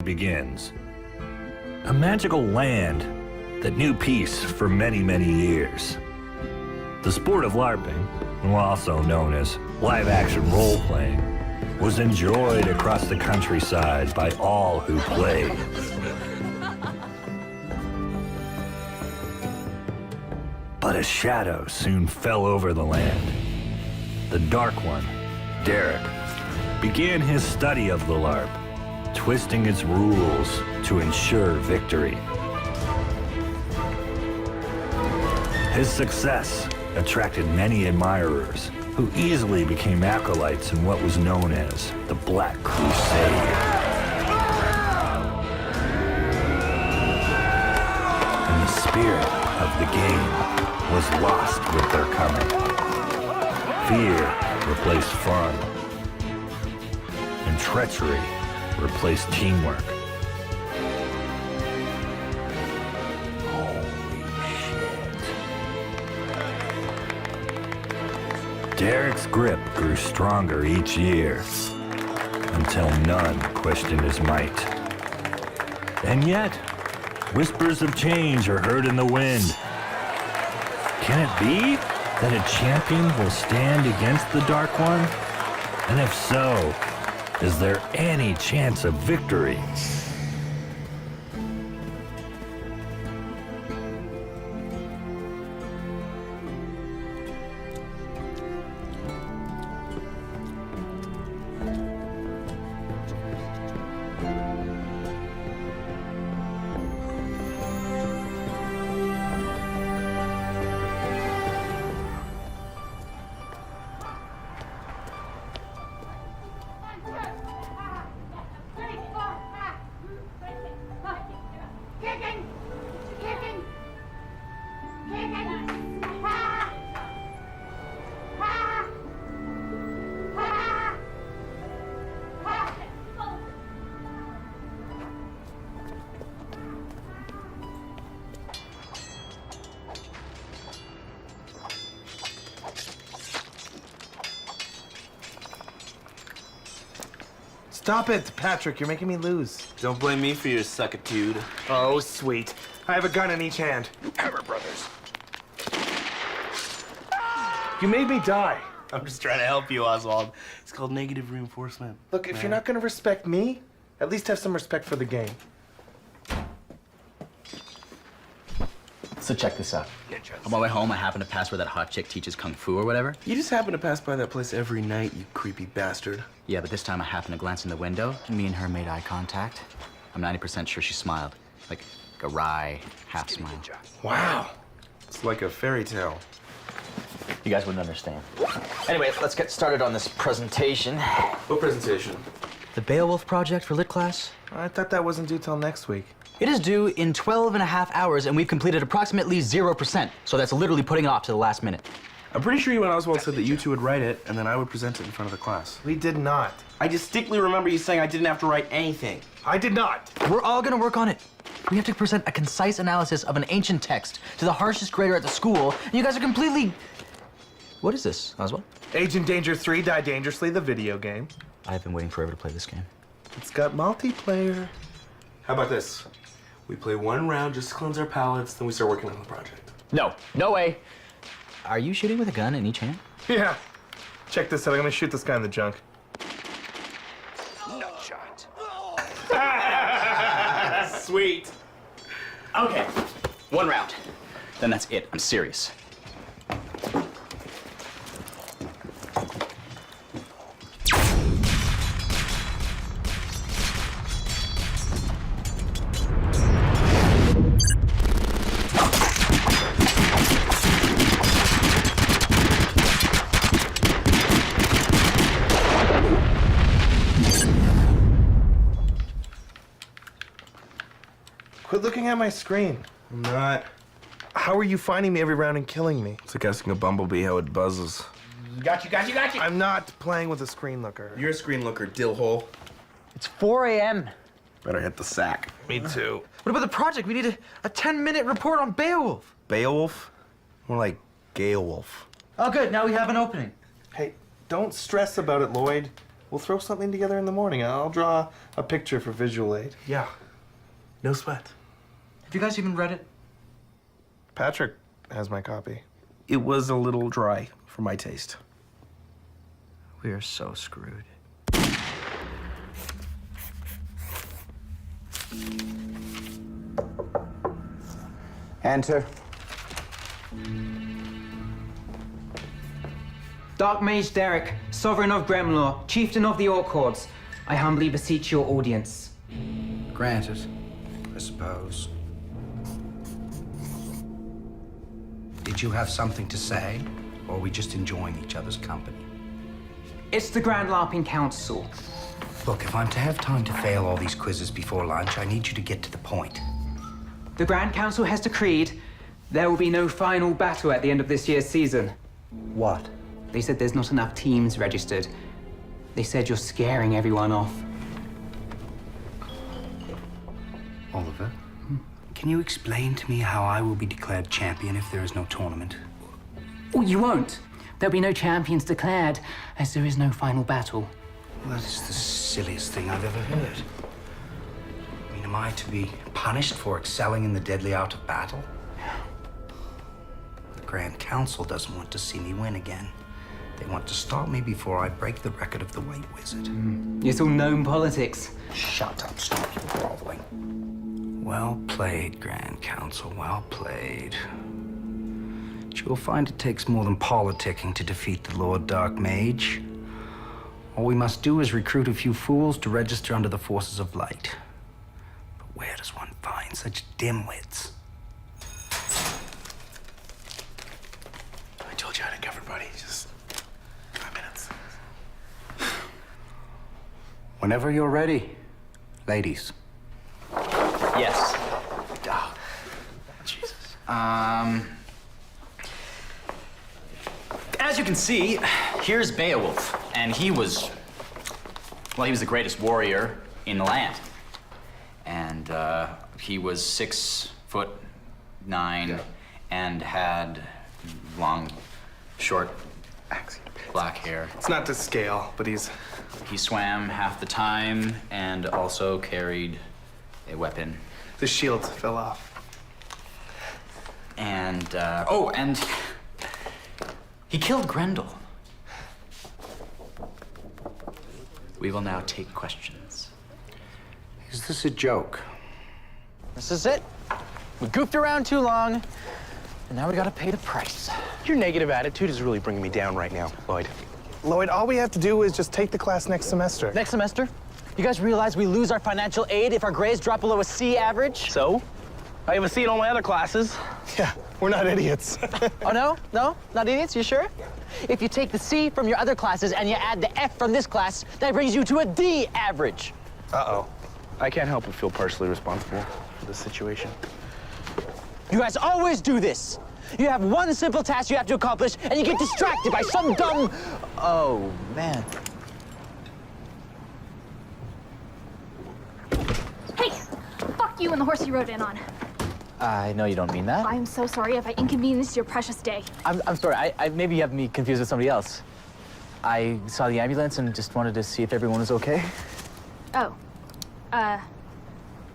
begins. A magical land that knew peace for many, many years. The sport of LARPing, also known as live-action role-playing, was enjoyed across the countryside by all who played. But a shadow soon fell over the land. The Dark One, Derek, began his study of the LARP, twisting its rules to ensure victory. His success attracted many admirers who easily became acolytes in what was known as the Black Crusade. And the spirit of the game was lost with their coming. Fear replaced fun, and treachery replaced teamwork. Holy shit. Derek's grip grew stronger each year, until none questioned his might. And yet, whispers of change are heard in the wind. Can it be that a champion will stand against the Dark One? And if so, is there any chance of victory? Stop it, Patrick. You're making me lose. Don't blame me for your suckitude. Oh, sweet. I have a gun in each hand. Hammer Brothers. You made me die. I'm just trying to help you, Oswald. It's called negative reinforcement. Look, if you're not going to respect me, at least have some respect for the game. So check this out. On my way home, I happen to pass where that hot chick teaches kung fu or whatever. You just happen to pass by that place every night, you creepy bastard. Yeah, but this time I happened to glance in the window, and me and her made eye contact. I'm 90% sure she smiled. Like a wry half smile. Wow. It's like a fairy tale. You guys wouldn't understand. Anyway, let's get started on this presentation. What presentation? The Beowulf Project for Lit class. I thought that wasn't due till next week. It is due in 12 and a half hours, and we've completed approximately 0%. So that's literally putting it off to the last minute. I'm pretty sure you and Oswald said that you two would write it, and then I would present it in front of the class. We did not. I distinctly remember you saying I didn't have to write anything. I did not. We're all gonna work on it. We have to present a concise analysis of an ancient text to the harshest grader at the school, and you guys are completely... What is this, Oswald? Agent Danger 3 Die Dangerously, the video game. I've been waiting forever to play this game. It's got multiplayer. How about this? We play one round just to cleanse our palates, then we start working on the project. No, no way. Are you shooting with a gun in each hand? Yeah. Check this out. I'm going to shoot this guy in the junk. Nut shot. Sweet. Okay, one round. Then that's it. I'm serious. Quit looking at my screen. I'm not. How are you finding me every round and killing me? It's like asking a bumblebee how it buzzes. Got you. I'm not playing with a screen looker. You're a screen looker, dillhole. It's 4 a.m. Better hit the sack. Me too. What about the project? We need a 10-minute report on Beowulf. Beowulf? More like Gale Wolf. Oh, good. Now we have an opening. Hey, don't stress about it, Lloyd. We'll throw something together in the morning. I'll draw a picture for visual aid. Yeah. No sweat. Have you guys even read it? Patrick has my copy. It was a little dry for my taste. We are so screwed. Enter. Dark Mage Derek, Sovereign of Gremlor, Chieftain of the Orchords, I humbly beseech your audience. Granted, I suppose. Did you have something to say, or are we just enjoying each other's company? It's the Grand LARPing Council. Look, if I'm to have time to fail all these quizzes before lunch, I need you to get to the point. The Grand Council has decreed there will be no final battle at the end of this year's season. What? They said there's not enough teams registered. They said you're scaring everyone off. Oliver, can you explain to me how I will be declared champion if there is no tournament? Oh, you won't. There'll be no champions declared, as there is no final battle. Well, that is the silliest thing I've ever heard. I mean, am I to be punished for excelling in the deadly art of battle? The Grand Council doesn't want to see me win again. They want to stop me before I break the record of the White Wizard. It's all known politics. Shut up, stop your groveling. Well played, Grand Council, well played. But you'll find it takes more than politicking to defeat the Lord Dark Mage. All we must do is recruit a few fools to register under the forces of light. But where does one find such dimwits? I told you I had it covered, buddy. Just 5 minutes. Whenever you're ready, ladies. Yes. Oh, Jesus. As you can see, here's Beowulf, and he was the greatest warrior in the land. And he was 6'9" and had long, short, black hair. It's not to scale, but he's... He swam half the time and also carried a weapon. The shield fell off. And, and he killed Grendel. We will now take questions. Is this a joke? This is it. We goofed around too long, and now we gotta pay the price. Your negative attitude is really bringing me down right now, Lloyd. Lloyd, all we have to do is just take the class next semester. Next semester? You guys realize we lose our financial aid if our grades drop below a C average? So? I have a C in all my other classes. Yeah, we're not idiots. Oh, no? No? Not idiots? You sure? If you take the C from your other classes and you add the F from this class, that brings you to a D average. Uh-oh. I can't help but feel partially responsible for this situation. You guys always do this. You have one simple task you have to accomplish, and you get distracted by some dumb... Oh, man. Hey! Fuck you and the horse you rode in on. I know you don't mean that. I'm so sorry if I inconvenienced your precious day. I'm sorry. I maybe you have me confused with somebody else. I saw the ambulance and just wanted to see if everyone was okay. Oh.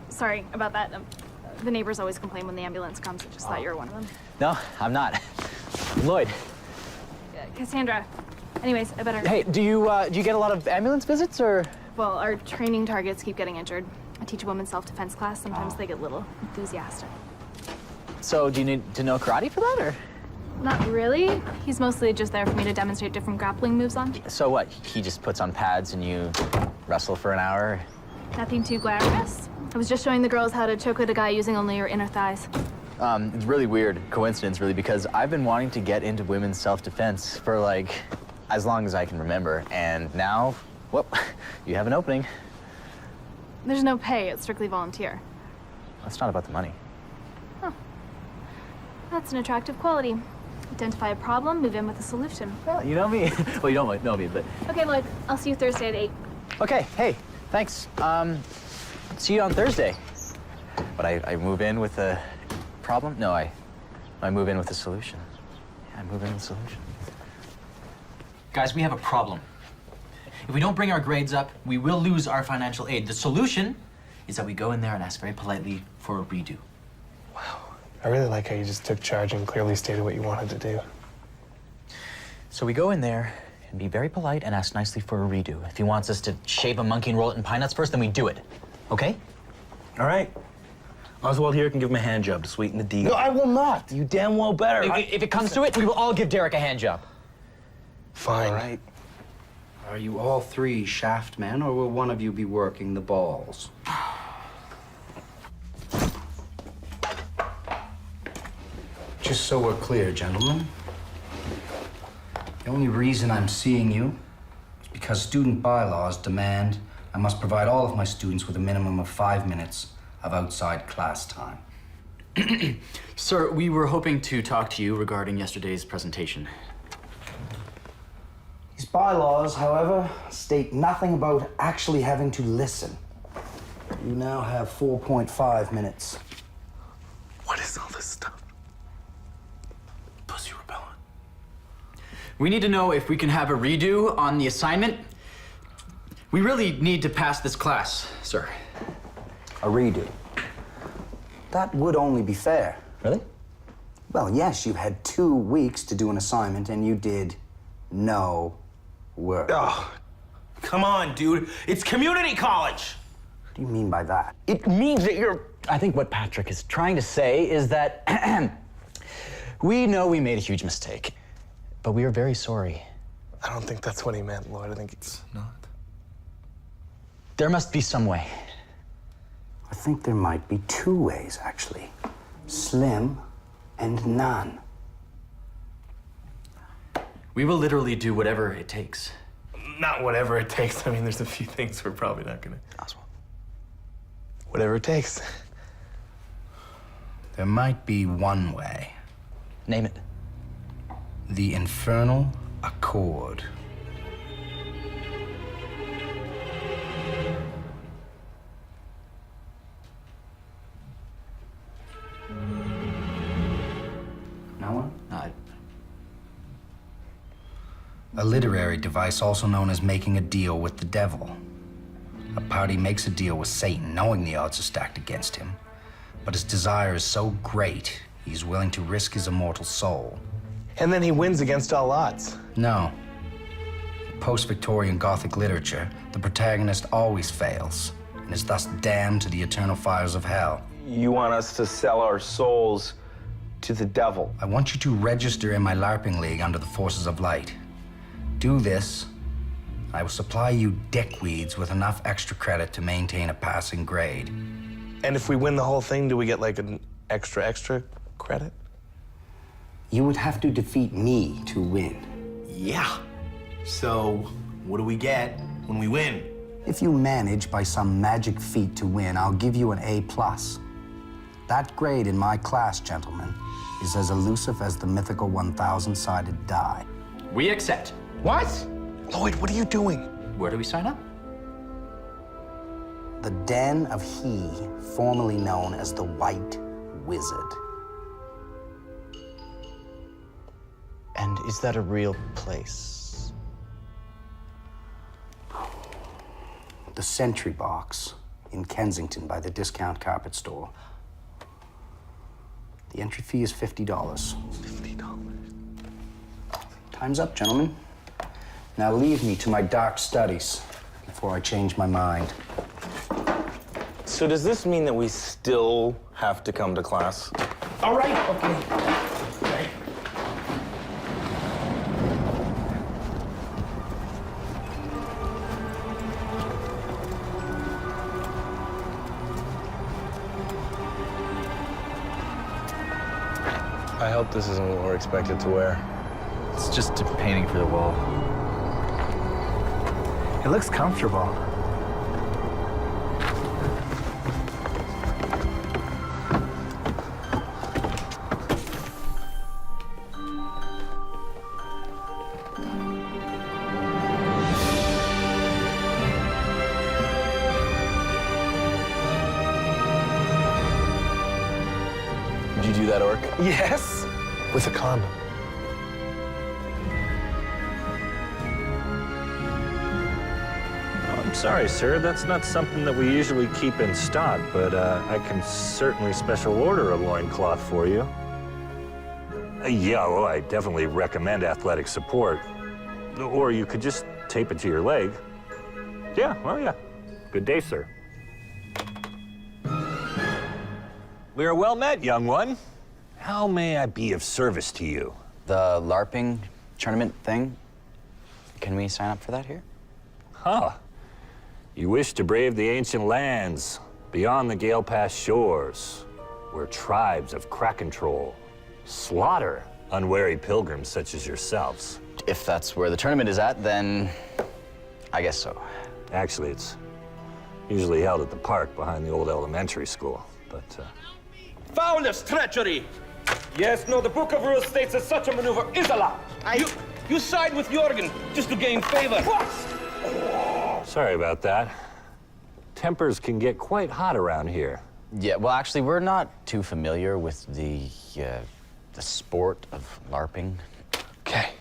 Sorry about that. The neighbors always complain when the ambulance comes. I just thought you were one of them. No, I'm not. Lloyd. Cassandra. Anyways, I better... Hey, do you get a lot of ambulance visits, or? Well, our training targets keep getting injured. I teach a women's self-defense class. Sometimes they get a little enthusiastic. So, do you need to know karate for that, or? Not really. He's mostly just there for me to demonstrate different grappling moves on. So what? He just puts on pads and you wrestle for an hour? Nothing too glamorous. I was just showing the girls how to choke out a guy using only your inner thighs. It's really weird coincidence, really, because I've been wanting to get into women's self-defense for, like, as long as I can remember. And now, well, you have an opening. There's no pay. It's strictly volunteer. It's not about the money. That's an attractive quality. Identify a problem, move in with a solution. Well, you know me. Well, you don't know me, but... Okay, Lloyd. I'll see you Thursday at 8. Okay, hey, thanks. See you on Thursday. But I move in with a problem? No, I move in with a solution. Yeah, I move in with a solution. Guys, we have a problem. If we don't bring our grades up, we will lose our financial aid. The solution is that we go in there and ask very politely for a redo. I really like how you just took charge and clearly stated what you wanted to do. So we go in there and be very polite and ask nicely for a redo. If he wants us to shave a monkey and roll it in pine nuts first, then we do it. Okay? All right. Oswald here can give him a hand job to sweeten the deal. No, I will not. You damn well better. If it comes to it, we will all give Derek a hand job. Fine. All right. Are you all three shaft men, or will one of you be working the balls? Just so we're clear, gentlemen, the only reason I'm seeing you is because student bylaws demand I must provide all of my students with a minimum of 5 minutes of outside class time. Sir, we were hoping to talk to you regarding yesterday's presentation. These bylaws, however, state nothing about actually having to listen. You now have 4.5 minutes. What is all this stuff? Pussy repellent. We need to know if we can have a redo on the assignment. We really need to pass this class, sir. A redo. That would only be fair. Really? Well, yes, you had 2 weeks to do an assignment and you did no work. Oh, come on, dude. It's community college. What do you mean by that? It means that you're... I think what Patrick is trying to say is that we know we made a huge mistake, but we are very sorry. I don't think that's what he meant, Lloyd. I think it's not. There must be some way. I think there might be 2 ways, actually. Slim and none. We will literally do whatever it takes. Not whatever it takes. I mean, there's a few things we're probably not gonna. Oswald. Whatever it takes. There might be one way. Name it. The Infernal Accord. No one? A literary device also known as making a deal with the devil. A party makes a deal with Satan, knowing the odds are stacked against him. But his desire is so great, he's willing to risk his immortal soul. And then he wins against all odds. No. In post-Victorian Gothic literature, the protagonist always fails, and is thus damned to the eternal fires of hell. You want us to sell our souls to the devil? I want you to register in my LARPing League under the Forces of Light. Do this, I will supply you dickweeds with enough extra credit to maintain a passing grade. And if we win the whole thing, do we get like an extra credit? You would have to defeat me to win. Yeah. So, what do we get when we win? If you manage by some magic feat to win, I'll give you an A+. That grade in my class, gentlemen, is as elusive as the mythical 1,000-sided die. We accept. What? Lloyd, what are you doing? Where do we sign up? The Den of He, formerly known as the White Wizard. And is that a real place? The Sentry Box in Kensington by the discount carpet store. The entry fee is $50. $50. Time's up, gentlemen. Now leave me to my dark studies before I change my mind. So does this mean that we still have to come to class? All right. Okay. I hope this isn't what we're expected to wear. It's just a painting for the wall. It looks comfortable. Did you do that, Orc? Yes? With a condom. I'm sorry, sir. That's not something that we usually keep in stock, but I can certainly special order a loincloth for you. Yeah, well, I definitely recommend athletic support. Or you could just tape it to your leg. Yeah, well, yeah. Good day, sir. We are well met, young one. How may I be of service to you? The LARPing tournament thing? Can we sign up for that here? Huh. You wish to brave the ancient lands, beyond the Gale Pass shores, where tribes of Kraken troll slaughter unwary pilgrims such as yourselves. If that's where the tournament is at, then I guess so. Actually, it's usually held at the park behind the old elementary school, but Foulest treachery! Yes, no, the Book of Rules states that such a maneuver is allowed. You side with Jorgen just to gain favor. What? Sorry about that. Tempers can get quite hot around here. Yeah, well, actually, we're not too familiar with the sport of LARPing. Okay.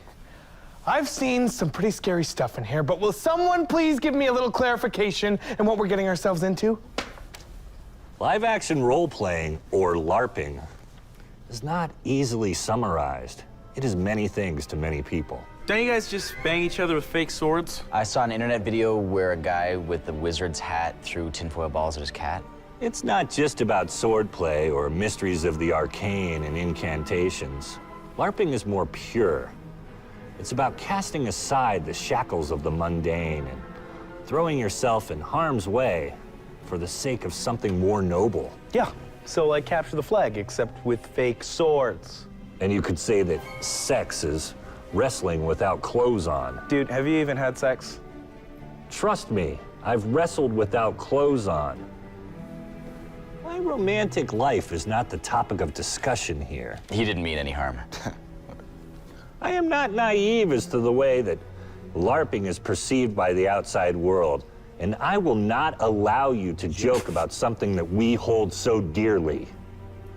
I've seen some pretty scary stuff in here, but will someone please give me a little clarification in what we're getting ourselves into? Live-action role-playing, or LARPing, is not easily summarized. It is many things to many people. Don't you guys just bang each other with fake swords? I saw an internet video where a guy with the wizard's hat threw tinfoil balls at his cat. It's not just about swordplay or mysteries of the arcane and incantations. LARPing is more pure. It's about casting aside the shackles of the mundane and throwing yourself in harm's way for the sake of something more noble. Yeah, so like Capture the Flag, except with fake swords. And you could say that sex is wrestling without clothes on. Dude, have you even had sex? Trust me, I've wrestled without clothes on. My romantic life is not the topic of discussion here. He didn't mean any harm. I am not naive as to the way that LARPing is perceived by the outside world, and I will not allow you to joke about something that we hold so dearly.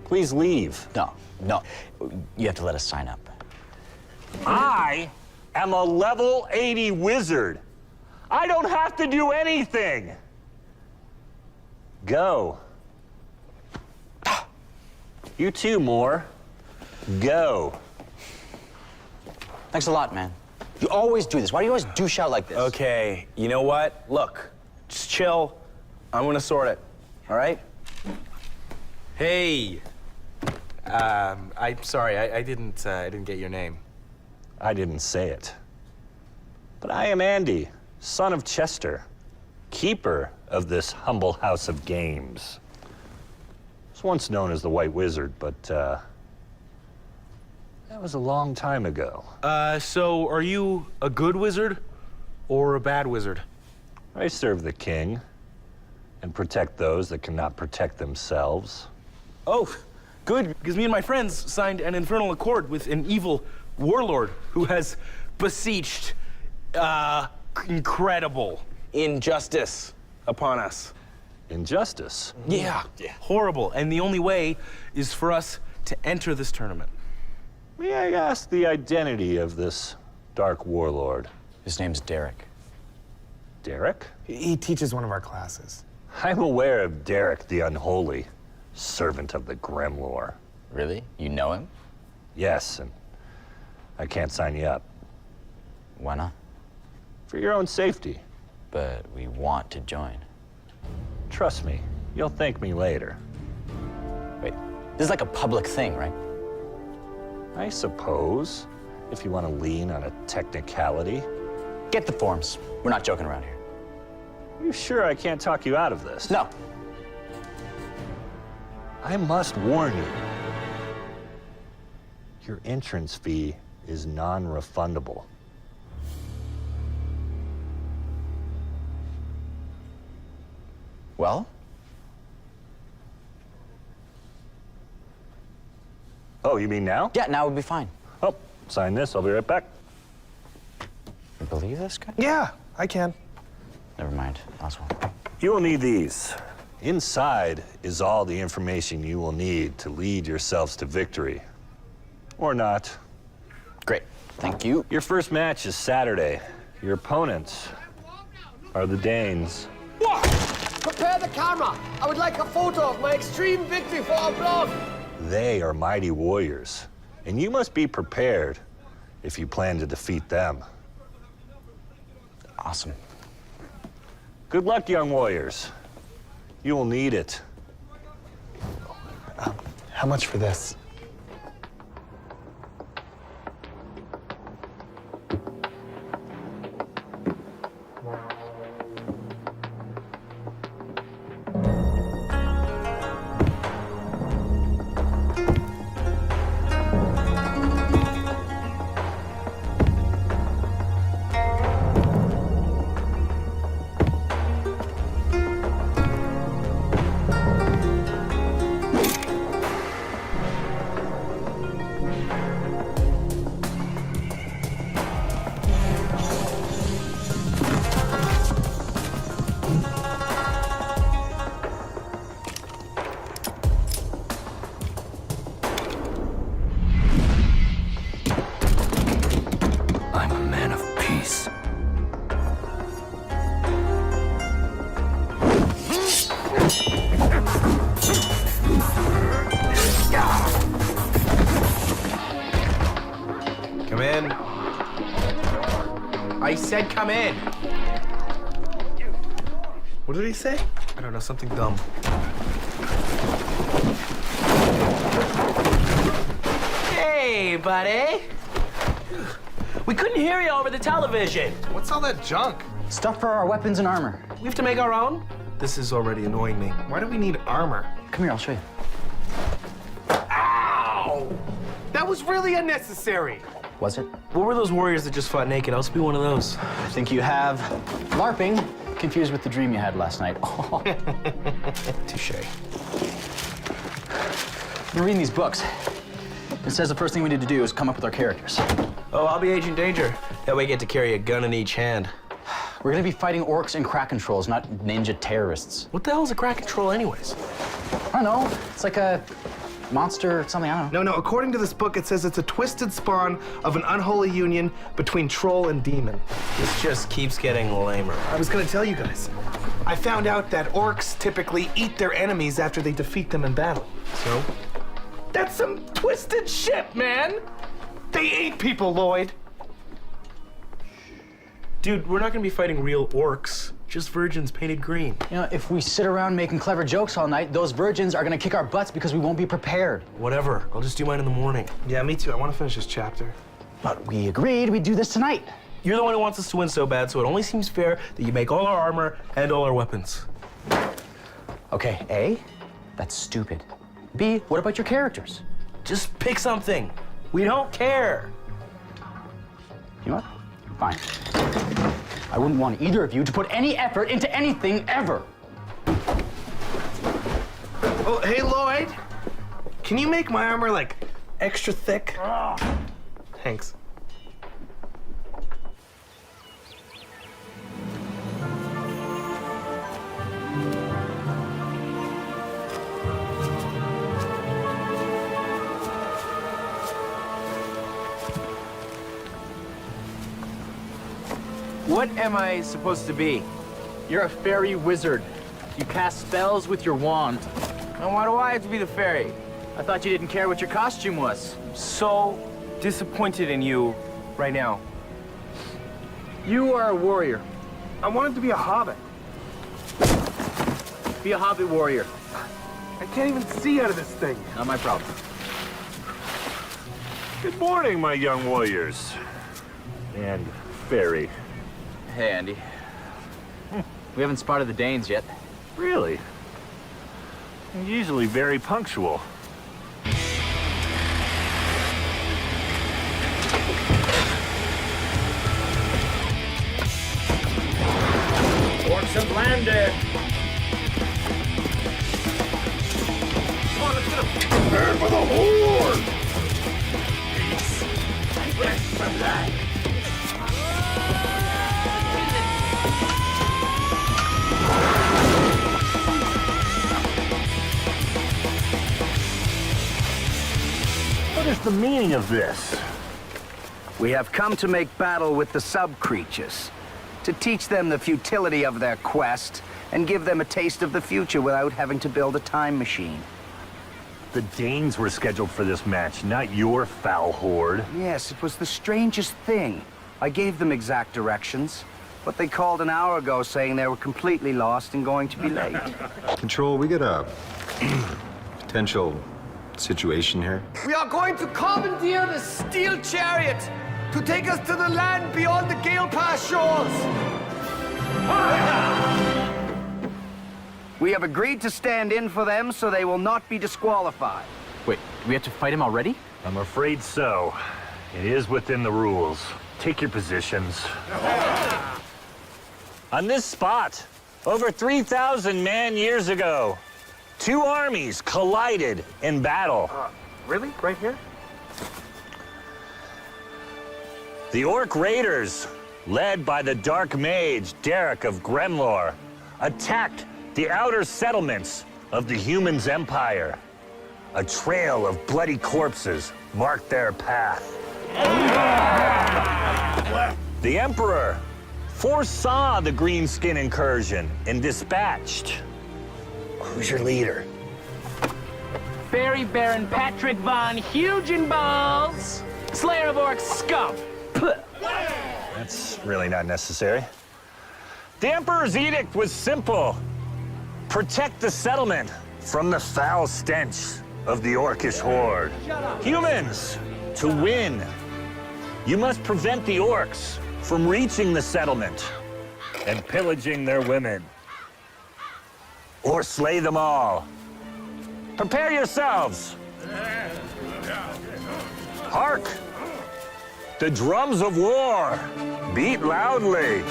Please leave. No. You have to let us sign up. I am a level 80 wizard. I don't have to do anything. Go. You too, Moore. Go. Thanks a lot, man. You always do this. Why do you always douche out like this? Okay, you know what? Look, just chill. I'm gonna sort it, all right? Hey. I'm sorry, I didn't get your name. I didn't say it. But I am Andy, son of Chester, keeper of this humble house of games. Was once known as the White Wizard, but that was a long time ago. So are you a good wizard or a bad wizard? I serve the king and protect those that cannot protect themselves. Oh, good, because me and my friends signed an infernal accord with an evil warlord who has beseeched incredible injustice upon us. Injustice? Yeah, horrible. And the only way is for us to enter this tournament. May I ask the identity of this dark warlord? His name's Derek. Derek? He teaches one of our classes. I'm aware of Derek the Unholy, servant of the Gremlore. Really? You know him? Yes, and I can't sign you up. Why not? For your own safety. But we want to join. Trust me, you'll thank me later. Wait, this is like a public thing, right? I suppose, if you want to lean on a technicality. Get the forms. We're not joking around here. You sure I can't talk you out of this? No. I must warn you. Your entrance fee is non-refundable. Well? Oh, you mean now? Yeah, now would be fine. Oh, sign this. I'll be right back. You believe this guy? Yeah, I can. Never mind. Oswald. You will need these. Inside is all the information you will need to lead yourselves to victory. Or not. Great. Thank you. Your first match is Saturday. Your opponents are the Danes. Prepare the camera. I would like a photo of my extreme victory for our blog. They are mighty warriors, and you must be prepared if you plan to defeat them. Awesome. Good luck, young warriors. You will need it. How much for this? I'm a man of peace. Come in. I said come in. What did he say? I don't know, something dumb. Hey, buddy. We couldn't hear you over the television. What's all that junk? Stuff for our weapons and armor. We have to make our own? This is already annoying me. Why do we need armor? Come here, I'll show you. Ow! That was really unnecessary. Was it? What were those warriors that just fought naked? I'll be one of those. I think you have LARPing confused with the dream you had last night. Touche. We're reading these books. It says the first thing we need to do is come up with our characters. Oh, I'll be Agent Danger. That way I get to carry a gun in each hand. We're gonna be fighting orcs and Kraken trolls, not ninja terrorists. What the hell is a Kraken troll anyways? I don't know. It's like a monster or something, I don't know. No, according to this book, it says it's a twisted spawn of an unholy union between troll and demon. This just keeps getting lamer. I was gonna tell you guys. I found out that orcs typically eat their enemies after they defeat them in battle. So? That's some twisted shit, man! They eat people, Lloyd. Dude, we're not gonna be fighting real orcs. Just virgins painted green. You know, if we sit around making clever jokes all night, those virgins are gonna kick our butts because we won't be prepared. Whatever. I'll just do mine in the morning. Yeah, me too. I want to finish this chapter. But we agreed we'd do this tonight. You're the one who wants us to win so bad, so it only seems fair that you make all our armor and all our weapons. Okay, A, that's stupid. B, what about your characters? Just pick something. We don't care. You know what? Fine. I wouldn't want either of you to put any effort into anything ever. Oh, hey, Lloyd. Can you make my armor, like, extra thick? Thanks. What am I supposed to be? You're a fairy wizard. You cast spells with your wand. And why do I have to be the fairy? I thought you didn't care what your costume was. So disappointed in you right now. You are a warrior. I wanted to be a hobbit. Be a hobbit warrior. I can't even see out of this thing. Not my problem. Good morning, my young warriors. And fairy. Hey, Andy. We haven't spotted the Danes yet. Really? You're usually very punctual. Orcs have landed. Come on, let's get them. Prepare for the horde. Peace. Rest from life. What is the meaning of this? We have come to make battle with the sub-creatures. to teach them the futility of their quest and give them a taste of the future without having to build a time machine. The Danes were scheduled for this match, not your foul horde. Yes, it was the strangest thing. I gave them exact directions, but they called an hour ago saying they were completely lost and going to be late. Control, we got a potential situation here. We are going to commandeer the steel chariot to take us to the land beyond the Gale Pass shores. We have agreed to stand in for them so they will not be disqualified. Wait, do we have to fight him already? I'm afraid so. It is within the rules. Take your positions. On this spot, over 3,000 man-years ago, two armies collided in battle. Really? Right here? The Orc Raiders, led by the Dark Mage Derek of Gremlor, attacked the outer settlements of the Humans' Empire. A trail of bloody corpses marked their path. The Emperor foresaw the Greenskin incursion and dispatched. Who's your leader? Fairy Baron Patrick von Hugenballs, Slayer of Orcs scum. That's really not necessary. The Emperor's edict was simple. Protect the settlement from the foul stench of the Orcish horde. Humans, to win, you must prevent the Orcs from reaching the settlement and pillaging their women. Or slay them all. Prepare yourselves. Hark! The drums of war beat loudly.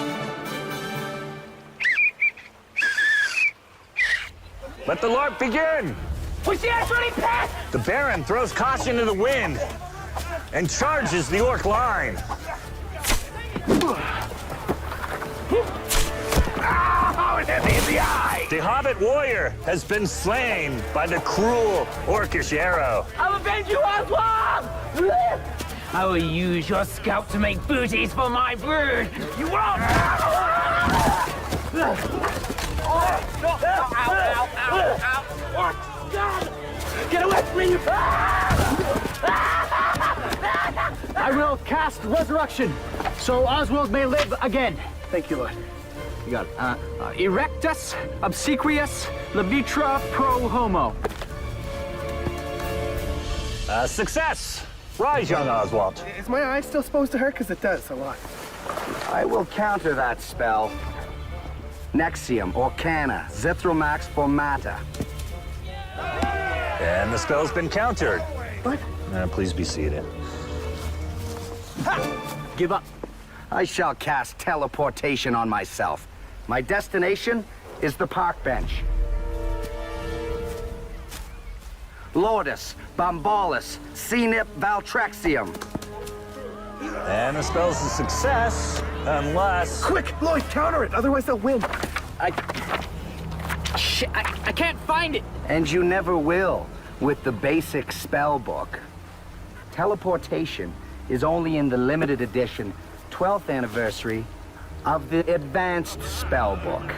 Let the LARP begin! Push the ass ready, pass! The Baron throws caution to the wind and charges the Orc line. Oh, it hit me in the eye! The Hobbit warrior has been slain by the cruel Orcish arrow. I'll avenge you, Oswald! I will use your scalp to make booties for my brood. You won't! Get away from me, you... I will cast Resurrection, so Oswald may live again. Thank you, Lord. You got it. Erectus, obsequious, levitra pro homo. Success! Rise, young Oswald. Is my eye still supposed to hurt? Because it does a lot. I will counter that spell. Nexium, Orcana, Zithromax Formata. And the spell's been countered. What? Please be seated. Give up. I shall cast teleportation on myself. My destination is the park bench. Lourdes, Bombalis, Cenip Valtrexium. And the spell's a success, unless... Quick, Lloyd, counter it. Otherwise they'll win. I can't find it. And you never will with the basic spell book. Teleportation is only in the limited edition 12th anniversary of the advanced spell book.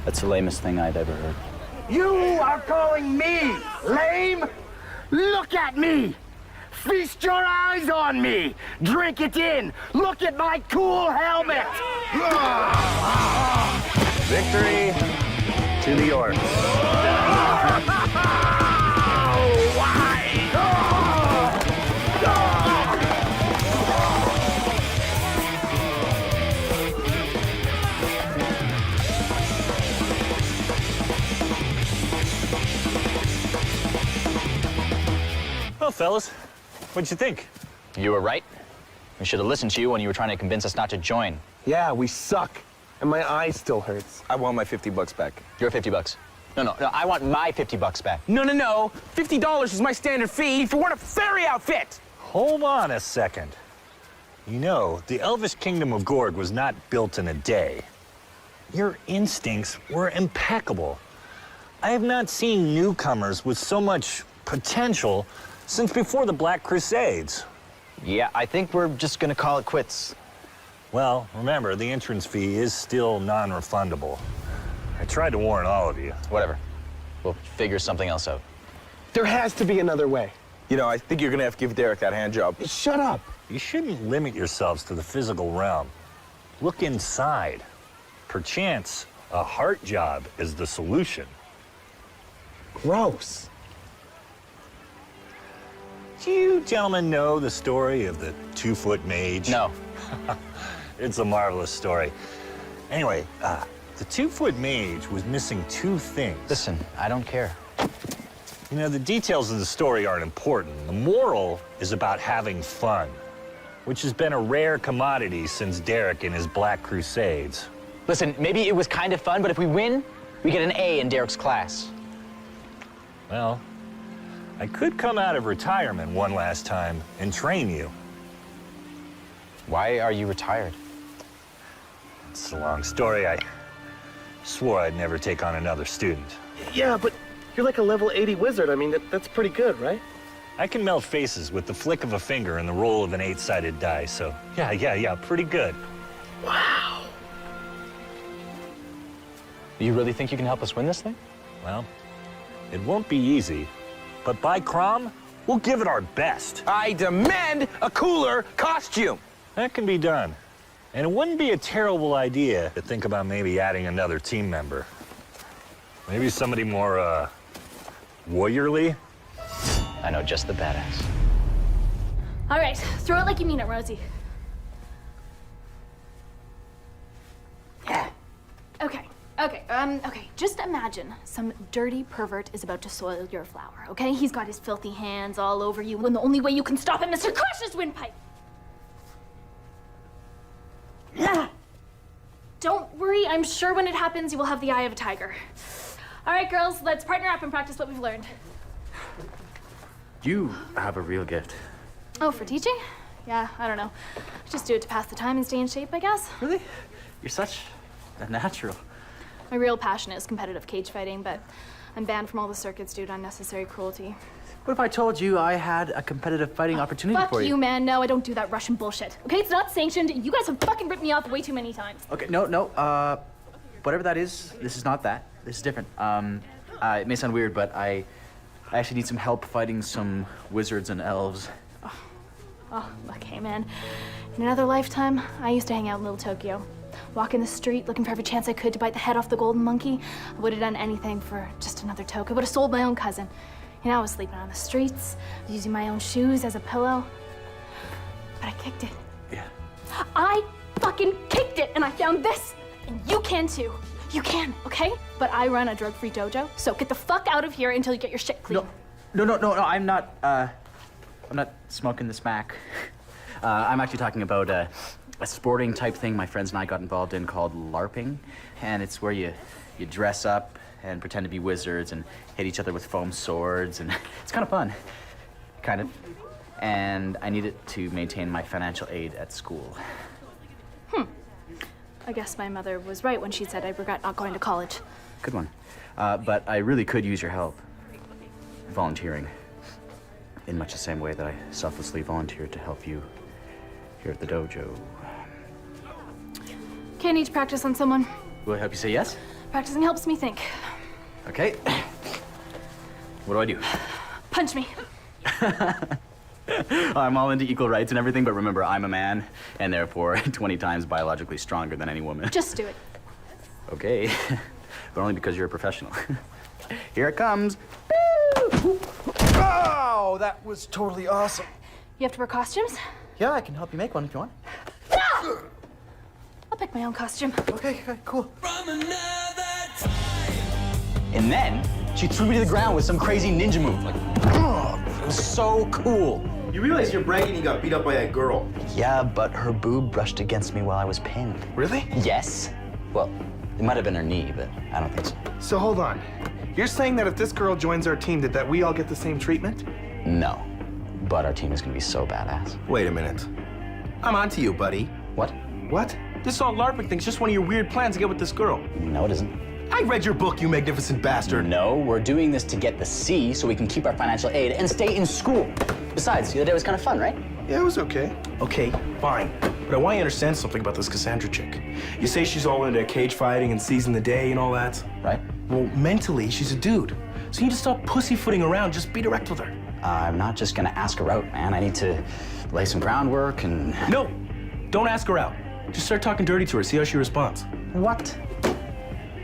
That's the lamest thing I've ever heard. You are calling me lame? Look at me! Feast your eyes on me! Drink it in! Look at my cool helmet! Victory to the Orcs. Well, fellas, what'd you think? You were right. We should have listened to you when you were trying to convince us not to join. Yeah, we suck. And my eye still hurts. I want my $50 back. Your $50. No, I want my $50 back. No. $50 is my standard fee if you want a fairy outfit. Hold on a second. You know, the Elvish Kingdom of Gorg was not built in a day. Your instincts were impeccable. I have not seen newcomers with so much potential since before the Black Crusades. Yeah, I think we're just gonna call it quits. Well, remember, the entrance fee is still non-refundable. I tried to warn all of you. Whatever. We'll figure something else out. There has to be another way. You know, I think you're gonna have to give Derek that hand job. Shut up. You shouldn't limit yourselves to the physical realm. Look inside. Perchance, a heart job is the solution. Gross. Do you gentlemen know the story of the 2-foot mage? No. It's a marvelous story. Anyway, the 2-foot mage was missing 2 things. Listen, I don't care. You know, the details of the story aren't important. The moral is about having fun, which has been a rare commodity since Derek and his Black Crusades. Listen, maybe it was kind of fun, but if we win, we get an A in Derek's class. Well, I could come out of retirement one last time and train you. Why are you retired? It's a long story. I swore I'd never take on another student. Yeah, but you're like a level 80 wizard. I mean, that's pretty good, right? I can melt faces with the flick of a finger and the roll of an 8-sided die, so yeah, pretty good. Wow. You really think you can help us win this thing? Well, it won't be easy, but by Crom, we'll give it our best. I demand a cooler costume. That can be done. And it wouldn't be a terrible idea to think about maybe adding another team member. Maybe somebody more, warriorly? I know just the badass. All right, throw it like you mean it, Rosie. Yeah. Okay. Just imagine some dirty pervert is about to soil your flower, okay? He's got his filthy hands all over you, and the only way you can stop him is to crush his windpipe. Don't worry, I'm sure when it happens, you will have the eye of a tiger. All right, girls, let's partner up and practice what we've learned. You have a real gift. Oh, for teaching? Yeah, I don't know. Just do it to pass the time and stay in shape, I guess. Really? You're such a natural. My real passion is competitive cage fighting, but I'm banned from all the circuits due to unnecessary cruelty. What if I told you I had a competitive fighting opportunity Fuck for you? you, man. No, I don't do that Russian bullshit. Okay, it's not sanctioned. You guys have fucking ripped me off way too many times. Okay, no, whatever that is, this is not that. This is different. It may sound weird, but I actually need some help fighting some wizards and elves. Oh, look, hey, man. In another lifetime, I used to hang out in Little Tokyo. Walking the street, looking for every chance I could to bite the head off the golden monkey. I would have done anything for just another toke. I would have sold my own cousin. You know, I was sleeping on the streets, using my own shoes as a pillow. But I kicked it. Yeah. I fucking kicked it, and I found this. And you can too. You can, okay? But I run a drug-free dojo, so get the fuck out of here until you get your shit clean. No, I'm not smoking the smack. I'm actually talking about a sporting type thing my friends and I got involved in called LARPing. And it's where you dress up and pretend to be wizards and hit each other with foam swords, and it's kind of fun. Kind of. And I need it to maintain my financial aid at school. I guess my mother was right when she said I regret not going to college. Good one. But I really could use your help. Volunteering. In much the same way that I selflessly volunteered to help you here at the dojo. Okay, I need to practice on someone. Will I help you say yes? Practicing helps me think. Okay. What do I do? Punch me. I'm all into equal rights and everything, but remember, I'm a man, and therefore 20 times biologically stronger than any woman. Just do it. Okay. But only because you're a professional. Here it comes. Oh, that was totally awesome. You have to wear costumes? Yeah, I can help you make one if you want. I'll pick my own costume. Okay, cool. And then she threw me to the ground with some crazy ninja move. Like, it was so cool. You realize you're bragging you got beat up by that girl. Yeah, but her boob brushed against me while I was pinned. Really? Yes. Well, it might have been her knee, but I don't think so. So hold on. You're saying that if this girl joins our team, that we all get the same treatment? No. But our team is gonna be so badass. Wait a minute. I'm onto you, buddy. What? What? This whole LARPing thing's just one of your weird plans to get with this girl. No, it isn't. I read your book, you magnificent bastard. No, we're doing this to get the C so we can keep our financial aid and stay in school. Besides, the other day was kind of fun, right? Yeah, it was okay. Okay, fine. But I want you to understand something about this Cassandra chick. You say she's all into cage fighting and seizing the day and all that. Right. Well, mentally, she's a dude. So you need to stop pussyfooting around. Just be direct with her. I'm not just gonna ask her out, man. I need to lay some groundwork and... No, don't ask her out. Just start talking dirty to her, see how she responds. What?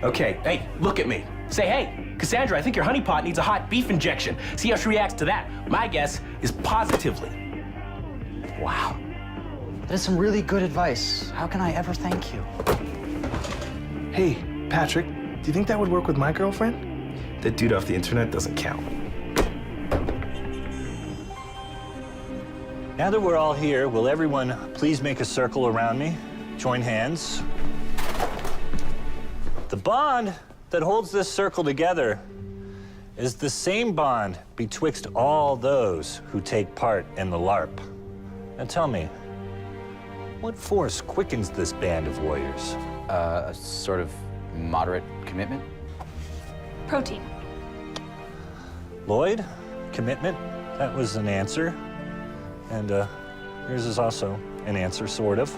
Okay, hey, look at me. Say, hey, Cassandra, I think your honeypot needs a hot beef injection. See how she reacts to that. My guess is positively. Wow. That is some really good advice. How can I ever thank you? Hey, Patrick, do you think that would work with my girlfriend? That dude off the internet doesn't count. Now that we're all here, will everyone please make a circle around me? Join hands. The bond that holds this circle together is the same bond betwixt all those who take part in the LARP. Now tell me, what force quickens this band of warriors? A sort of moderate commitment? Protein. Lloyd, commitment, that was an answer. And yours is also an answer, sort of.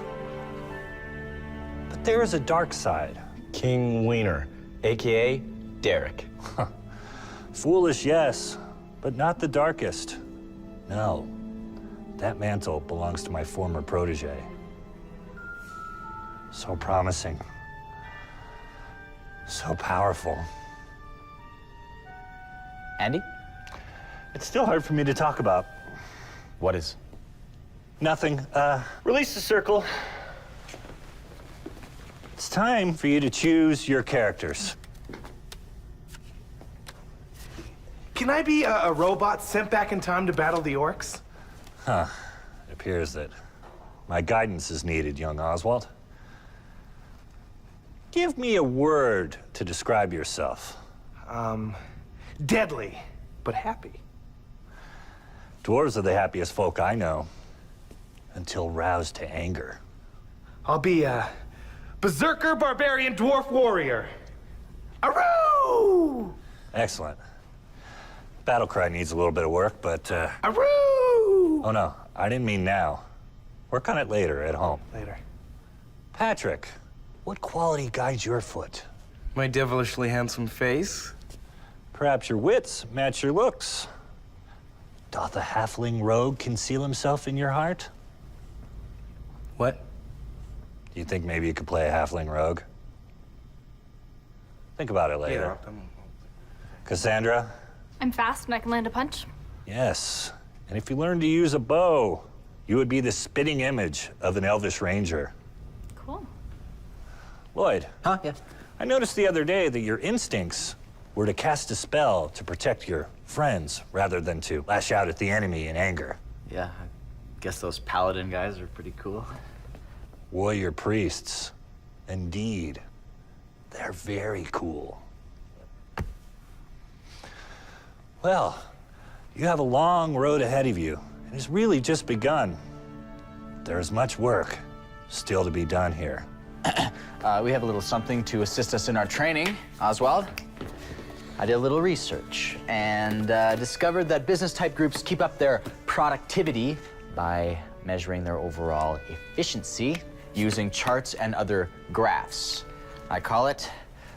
But there is a dark side. King Wiener, AKA Derek. Foolish, yes, but not the darkest. No, that mantle belongs to my former protege. So promising, so powerful. Andy? It's still hard for me to talk about. What is? Nothing. Release the circle. It's time for you to choose your characters. Can I be a robot sent back in time to battle the orcs? Huh. It appears that my guidance is needed, young Oswald. Give me a word to describe yourself. Deadly, but happy. Dwarves are the happiest folk I know, until roused to anger. I'll be a berserker barbarian dwarf warrior. Aroo! Excellent. Battle cry needs a little bit of work, but Aroo! Oh no, I didn't mean now. Work on it later at home. Later. Patrick, what quality guides your foot? My devilishly handsome face. Perhaps your wits match your looks. Doth a halfling rogue conceal himself in your heart? What? Do you think maybe you could play a halfling rogue? Think about it later. Cassandra? I'm fast and I can land a punch. Yes. And if you learn to use a bow, you would be the spitting image of an elvish ranger. Cool. Lloyd. Huh? Yeah. I noticed the other day that your instincts were to cast a spell to protect your friends rather than to lash out at the enemy in anger. Yeah, I guess those paladin guys are pretty cool. Warrior priests. Indeed. They're very cool. Well, you have a long road ahead of you. It has really just begun. There is much work still to be done here. We have a little something to assist us in our training, Oswald. I did a little research and discovered that business-type groups keep up their productivity by measuring their overall efficiency using charts and other graphs. I call it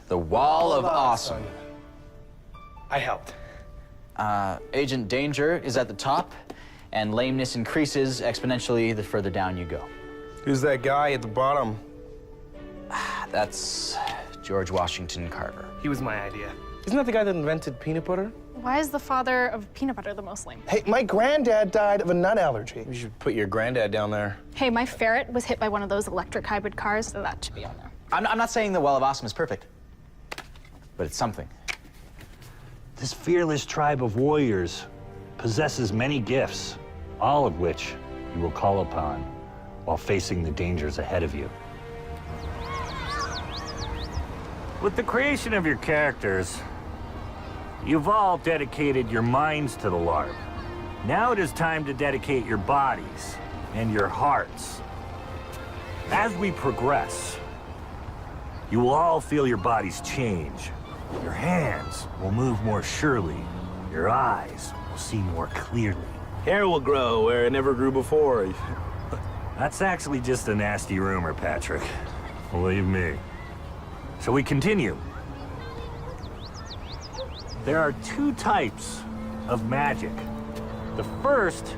the Wall of Awesome. I helped. Agent Danger is at the top, and lameness increases exponentially the further down you go. Who's that guy at the bottom? That's George Washington Carver. He was my idea. Isn't that the guy that invented peanut butter? Why is the father of peanut butter the most lame? Hey, my granddad died of a nut allergy. You should put your granddad down there. Hey, my ferret was hit by one of those electric hybrid cars, so that should be on there. I'm not saying the Wall of Awesome is perfect, but it's something. This fearless tribe of warriors possesses many gifts, all of which you will call upon while facing the dangers ahead of you. With the creation of your characters, you've all dedicated your minds to the LARP. Now it is time to dedicate your bodies and your hearts. As we progress, you will all feel your bodies change. Your hands will move more surely. Your eyes will see more clearly. Hair will grow where it never grew before. That's actually just a nasty rumor, Patrick. Believe me. So we continue. There are two types of magic. The first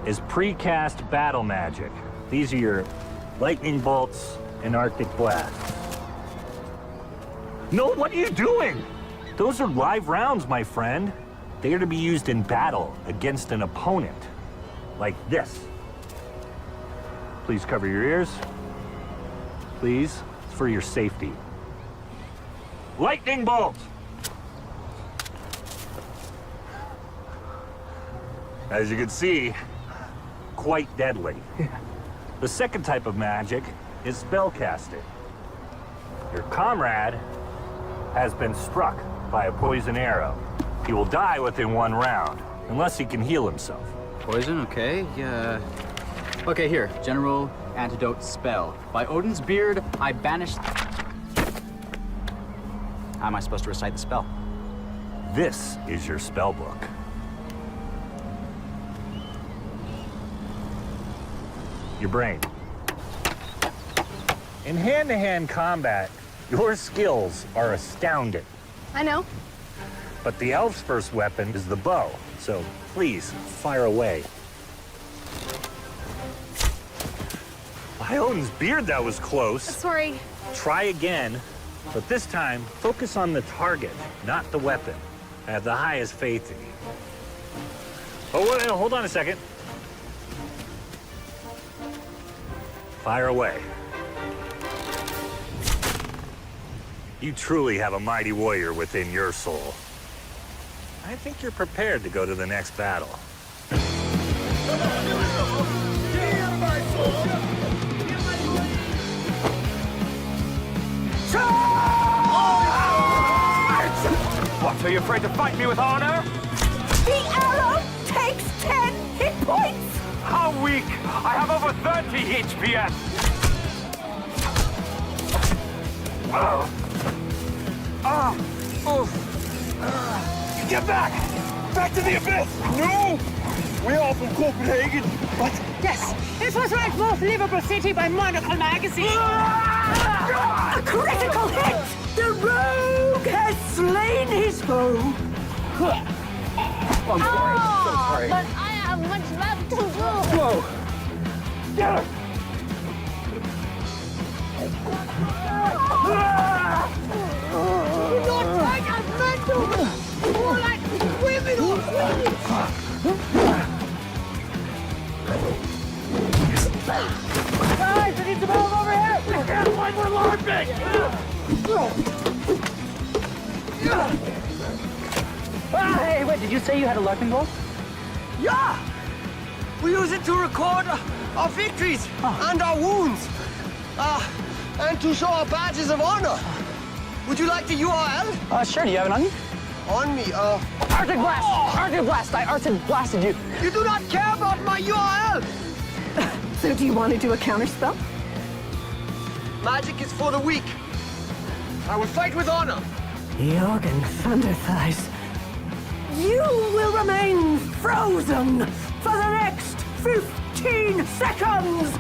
is precast battle magic. These are your lightning bolts and Arctic blasts. No, what are you doing? Those are live rounds, my friend. They are to be used in battle against an opponent. Like this. Please cover your ears. Please, it's for your safety. Lightning bolt! As you can see, quite deadly. The second type of magic is spellcasting. Your comrade has been struck by a poison arrow. He will die within 1 round, unless he can heal himself. Poison, okay. Yeah. Okay, here. General antidote spell. By Odin's beard, I banish... How am I supposed to recite the spell? This is your spell book. Your brain. In hand-to-hand combat, your skills are astounding. I know. But the elf's first weapon is the bow, so please, fire away. By Odin's beard, that was close. Sorry. Try again, but this time, focus on the target, not the weapon. I have the highest faith in you. Oh, wait, hold on a second. Fire away. You truly have a mighty warrior within your soul. I think you're prepared to go to the next battle. What, are you afraid to fight me with honor? The arrow takes 10 hit points! How weak! I have over 30 HPS! Get back! Back to the abyss! No! We're all from Copenhagen, but... Yes, this was ranked most livable city by Monocle magazine. A critical hit! The rogue has slain his foe. I'm sorry. But I have much left to do. Whoa! Get her! You're not like a mental! More like women or Guys, I need some help over here! I can't find my LARPing! Hey, wait, did you say you had a LARPing ball? Yeah! We use it to record our victories and our wounds. And to show our badges of honor. Would you like the URL? Sure, do you have it on you? On me, Arctic Blast! Arctic Blast! I Arctic Blasted you! You do not care about my URL! So do you want to do a counterspell? Magic is for the weak. I will fight with honor. Jorgen Thunderthighs, you will remain frozen for the next 15 seconds!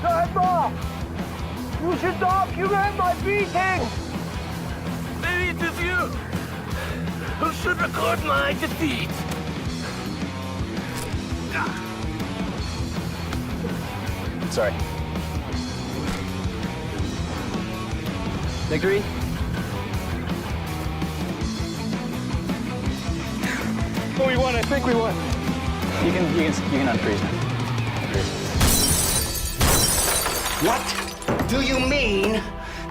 Grandma! You should document my beating! Maybe it is you who should record my defeat. Sorry. Victory? Oh, we won. I think we won. You can unfreeze me. What do you mean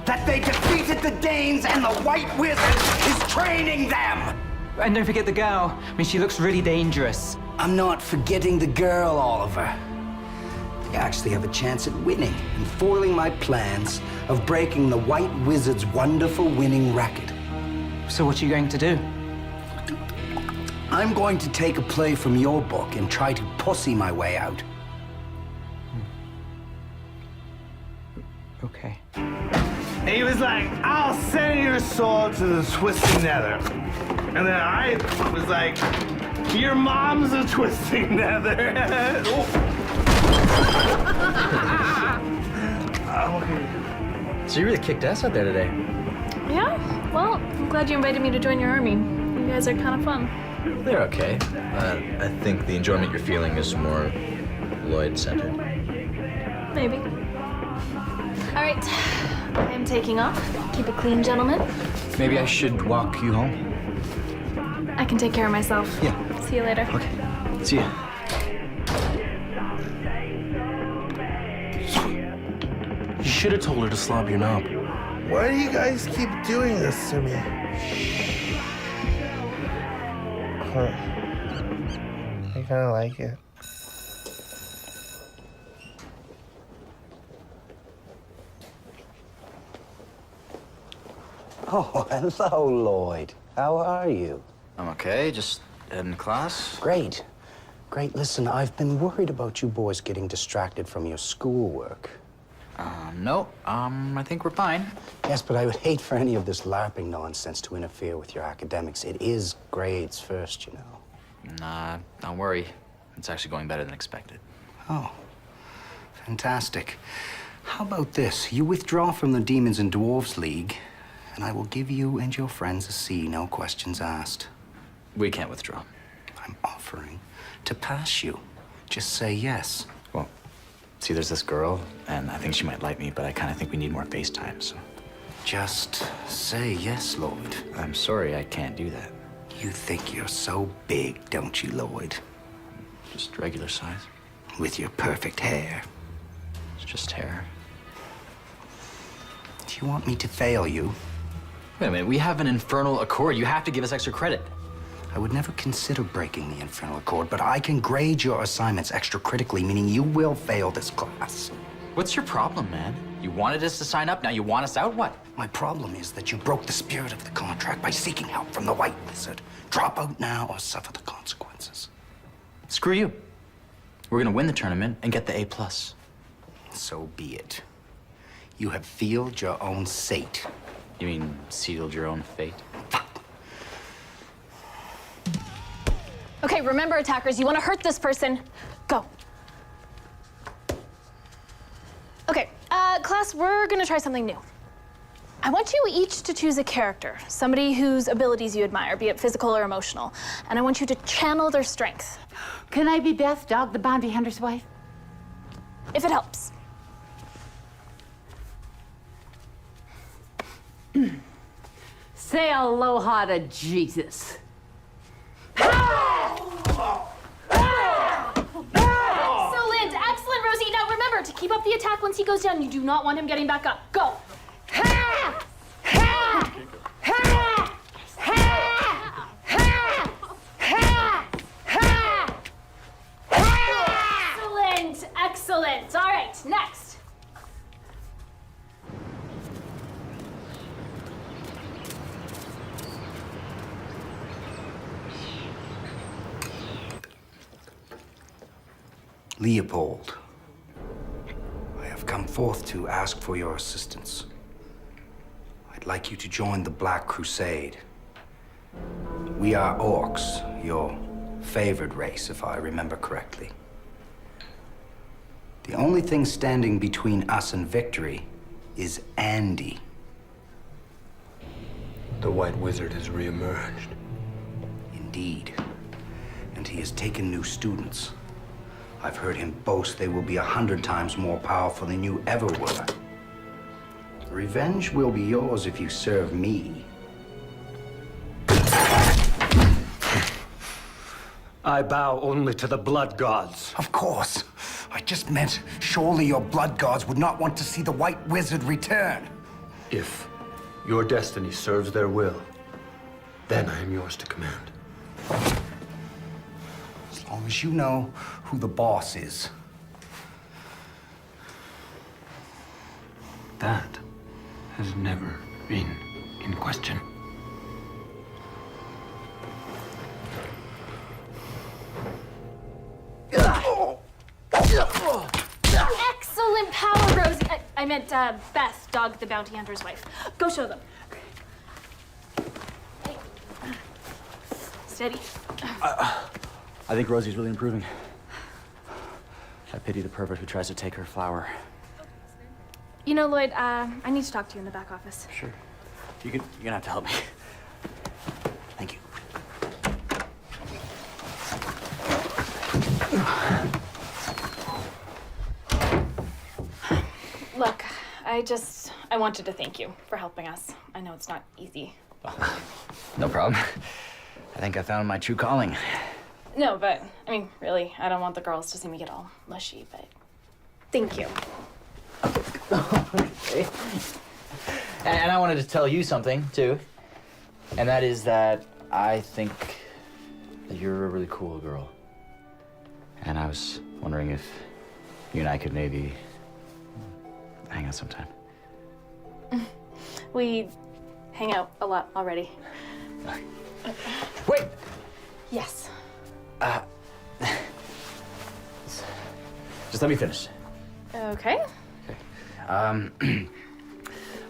that they defeated the Danes and the White Wizard is training them? And don't forget the girl. I mean, she looks really dangerous. I'm not forgetting the girl, Oliver. They actually have a chance at winning and foiling my plans of breaking the White Wizard's wonderful winning record. So what are you going to do? I'm going to take a play from your book and try to pussy my way out. Okay. And he was like, I'll send your soul to the twisted nether. And then I was like, your mom's a twisting nether. So you really kicked ass out there today. Yeah? Well, I'm glad you invited me to join your army. You guys are kind of fun. They're okay. I think the enjoyment you're feeling is more Lloyd-centered. Maybe. All right, I am taking off. Keep it clean, gentlemen. Maybe I should walk you home? I can take care of myself. Yeah. See you later. Okay. See ya. You should have told her to slob your knob. Why do you guys keep doing this to me? Huh. I kind of like it. Oh, hello, Lloyd. How are you? I'm okay, just heading to class. Great. Great. Listen, I've been worried about you boys getting distracted from your schoolwork. No, I think we're fine. Yes, but I would hate for any of this LARPing nonsense to interfere with your academics. It is grades first, you know. Nah, don't worry. It's actually going better than expected. Oh, fantastic. How about this? You withdraw from the Demons and Dwarves League, and I will give you and your friends a C, no questions asked. We can't withdraw. I'm offering to pass you. Just say yes. Well, see, there's this girl, and I think she might like me, but I kind of think we need more FaceTime, so. Just say yes, Lloyd. I'm sorry, I can't do that. You think you're so big, don't you, Lloyd? Just regular size. With your perfect hair. It's just hair. Do you want me to fail you? Wait a minute, we have an infernal accord. You have to give us extra credit. I would never consider breaking the infernal accord, but I can grade your assignments extra critically, meaning you will fail this class. What's your problem, man? You wanted us to sign up, now you want us out? What? My problem is that you broke the spirit of the contract by seeking help from the White Wizard. Drop out now or suffer the consequences. Screw you. We're gonna win the tournament and get the A+. So be it. You have sealed your own fate. You mean sealed your own fate? Okay, remember, attackers, you want to hurt this person, go. Okay, class, we're gonna try something new. I want you each to choose a character, somebody whose abilities you admire, be it physical or emotional, and I want you to channel their strength. Can I be Beth, Dog the Bounty Hunter's wife? If it helps. Say aloha to Jesus. Excellent, Rosie. Now remember, to keep up the attack once he goes down, you do not want him getting back up. Go. Excellent, excellent. All right, next. Leopold, I have come forth to ask for your assistance. I'd like you to join the Black Crusade. We are orcs, your favored race, if I remember correctly. The only thing standing between us and victory is Andy. The White Wizard has reemerged. Indeed. And he has taken new students. I've heard him boast they will be 100 times more powerful than you ever were. Revenge will be yours if you serve me. I bow only to the blood gods. Of course. I just meant surely your blood gods would not want to see the White Wizard return. If your destiny serves their will, then I am yours to command. As long as you know who the boss is. That has never been in question. Excellent power, Rosie. I meant Beth, Dog the Bounty Hunter's wife. Go show them. steady. I think Rosie's really improving. I pity the pervert who tries to take her flower. You know, Lloyd, I need to talk to you in the back office. Sure. You're gonna have to help me. Thank you. Look, I wanted to thank you for helping us. I know it's not easy. No problem. I think I found my true calling. No, but, I mean, really, I don't want the girls to see me get all mushy, but thank you. Okay. And I wanted to tell you something, too. And that is that I think that you're a really cool girl. And I was wondering if you and I could maybe hang out sometime. We hang out a lot already. Wait! Yes. Just let me finish. Okay. I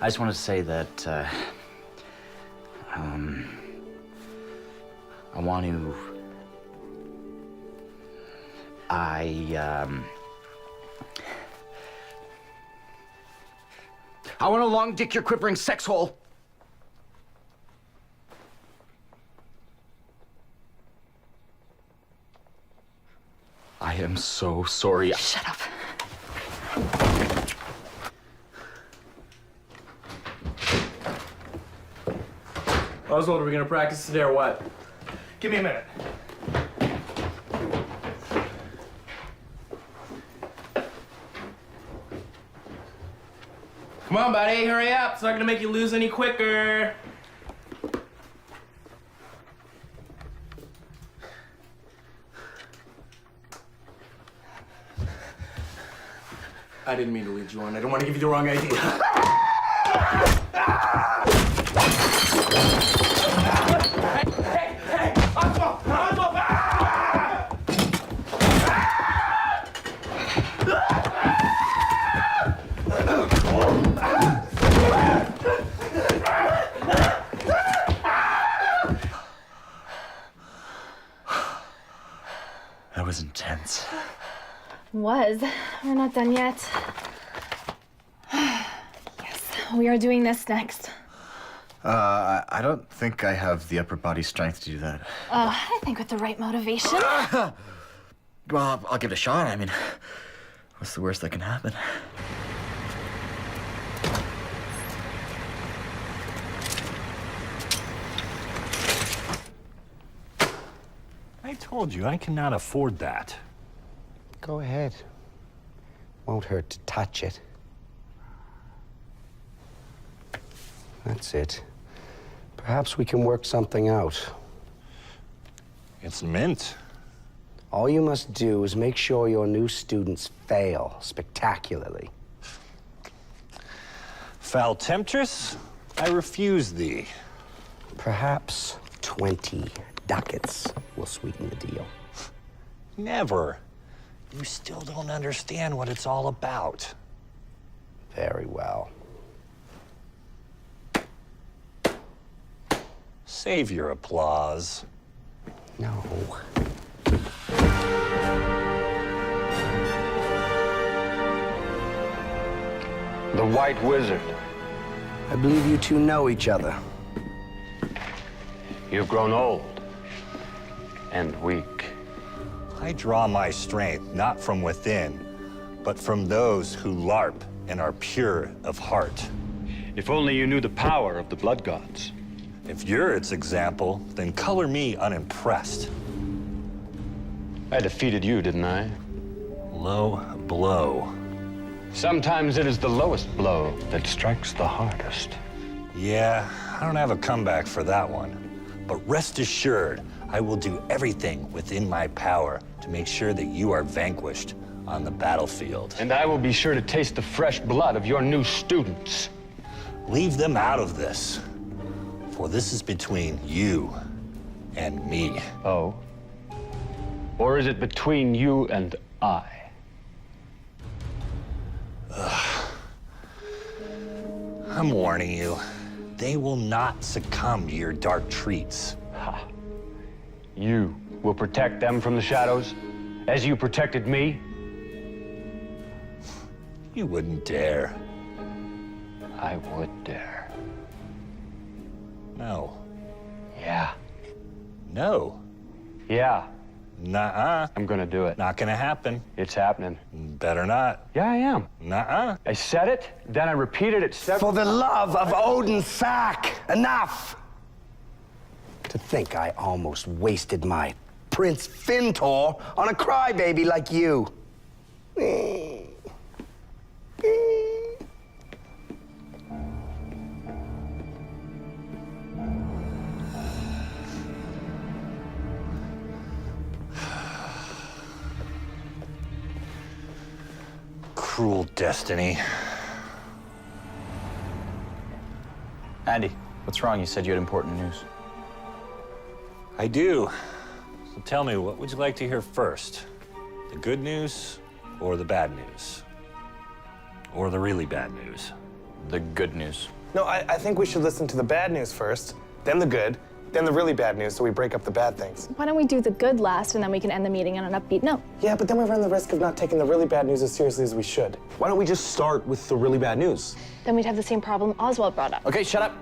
just wanted to say that, I want to... I want to long dick your quivering sex hole. I am so sorry. Shut up. Oswald, are we gonna practice today or what? Give me a minute. Come on, buddy, hurry up. It's not gonna make you lose any quicker. I didn't mean to lead you on. I don't want to give you the wrong idea. Hey! Oswald! That was intense. Was. We're not done yet. Yes, we are doing this next. I don't think I have the upper body strength to do that. I think with the right motivation. Well, I'll give it a shot. I mean, what's the worst that can happen? I told you, I cannot afford that. Go ahead. Won't hurt to touch it. That's it. Perhaps we can work something out. It's mint. All you must do is make sure your new students fail spectacularly. Foul temptress, I refuse thee. Perhaps 20 ducats will sweeten the deal. Never. You still don't understand what it's all about. Very well. Save your applause. No. The White Wizard. I believe you two know each other. You've grown old and weak. I draw my strength not from within, but from those who LARP and are pure of heart. If only you knew the power of the blood gods. If you're its example, then color me unimpressed. I defeated you, didn't I? Low blow. Sometimes it is the lowest blow that strikes the hardest. Yeah, I don't have a comeback for that one. But rest assured, I will do everything within my power to make sure that you are vanquished on the battlefield. And I will be sure to taste the fresh blood of your new students. Leave them out of this, for this is between you and me. Oh? Or is it between you and I? I'm warning you, they will not succumb to your dark treats. Ha. You will protect them from the shadows, as you protected me? You wouldn't dare. I would dare. No. Yeah. No. Yeah. Nuh-uh. I'm gonna do it. Not gonna happen. It's happening. Better not. Yeah, I am. Nuh-uh. I said it, then I repeated it For the love of Odin's sack, enough! To think I almost wasted my Prince Fintor on a crybaby like you. Cruel destiny. Andy, what's wrong? You said you had important news. I do. So tell me, what would you like to hear first? The good news or the bad news? Or the really bad news? The good news. No, I think we should listen to the bad news first, then the good, then the really bad news so we break up the bad things. Why don't we do the good last and then we can end the meeting on an upbeat note? Yeah, but then we run the risk of not taking the really bad news as seriously as we should. Why don't we just start with the really bad news? Then we'd have the same problem Oswald brought up. Okay, shut up.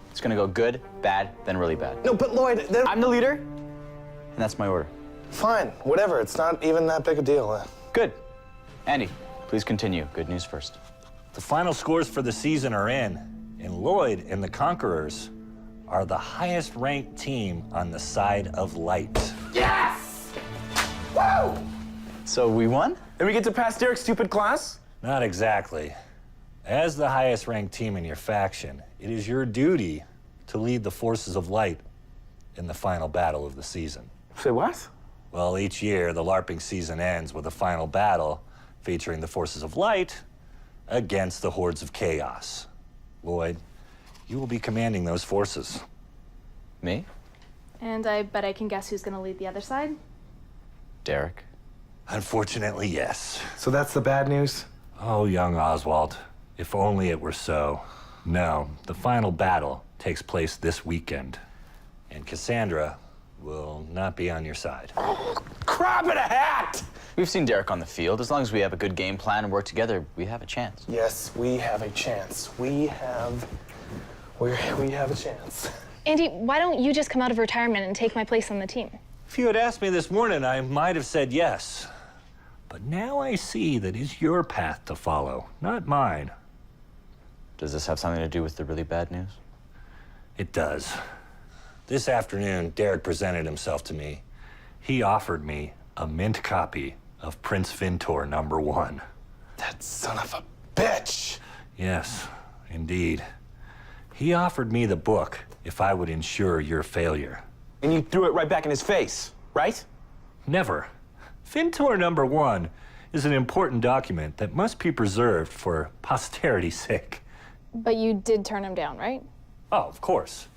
It's gonna go good, bad, then really bad. No, but Lloyd, I'm the leader, and that's my order. Fine, whatever. It's not even that big a deal. Good. Andy, please continue. Good news first. The final scores for the season are in, and Lloyd and the Conquerors are the highest ranked team on the side of light. Yes! Woo! So we won? And we get to pass Derek's stupid class? Not exactly. As the highest ranked team in your faction, it is your duty to lead the forces of light in the final battle of the season. Say what? Well, each year, the LARPing season ends with a final battle featuring the forces of light against the hordes of chaos. Lloyd, you will be commanding those forces. Me? And I bet I can guess who's gonna lead the other side? Derek. Unfortunately, yes. So that's the bad news? Oh, young Oswald, if only it were so. No, the final battle takes place this weekend, and Cassandra will not be on your side. Crap in a hat! We've seen Derek on the field. As long as we have a good game plan and work together, we have a chance. Yes, we have a chance. We have a chance. Andy, why don't you just come out of retirement and take my place on the team? If you had asked me this morning, I might have said yes. But now I see that it's your path to follow, not mine. Does this have something to do with the really bad news? It does. This afternoon, Derek presented himself to me. He offered me a mint copy of Prince Fintor #1. That son of a bitch! Yes, indeed. He offered me the book if I would ensure your failure. And you threw it right back in his face, right? Never. Fintor #1 is an important document that must be preserved for posterity's sake. But you did turn him down, right? Oh, of course.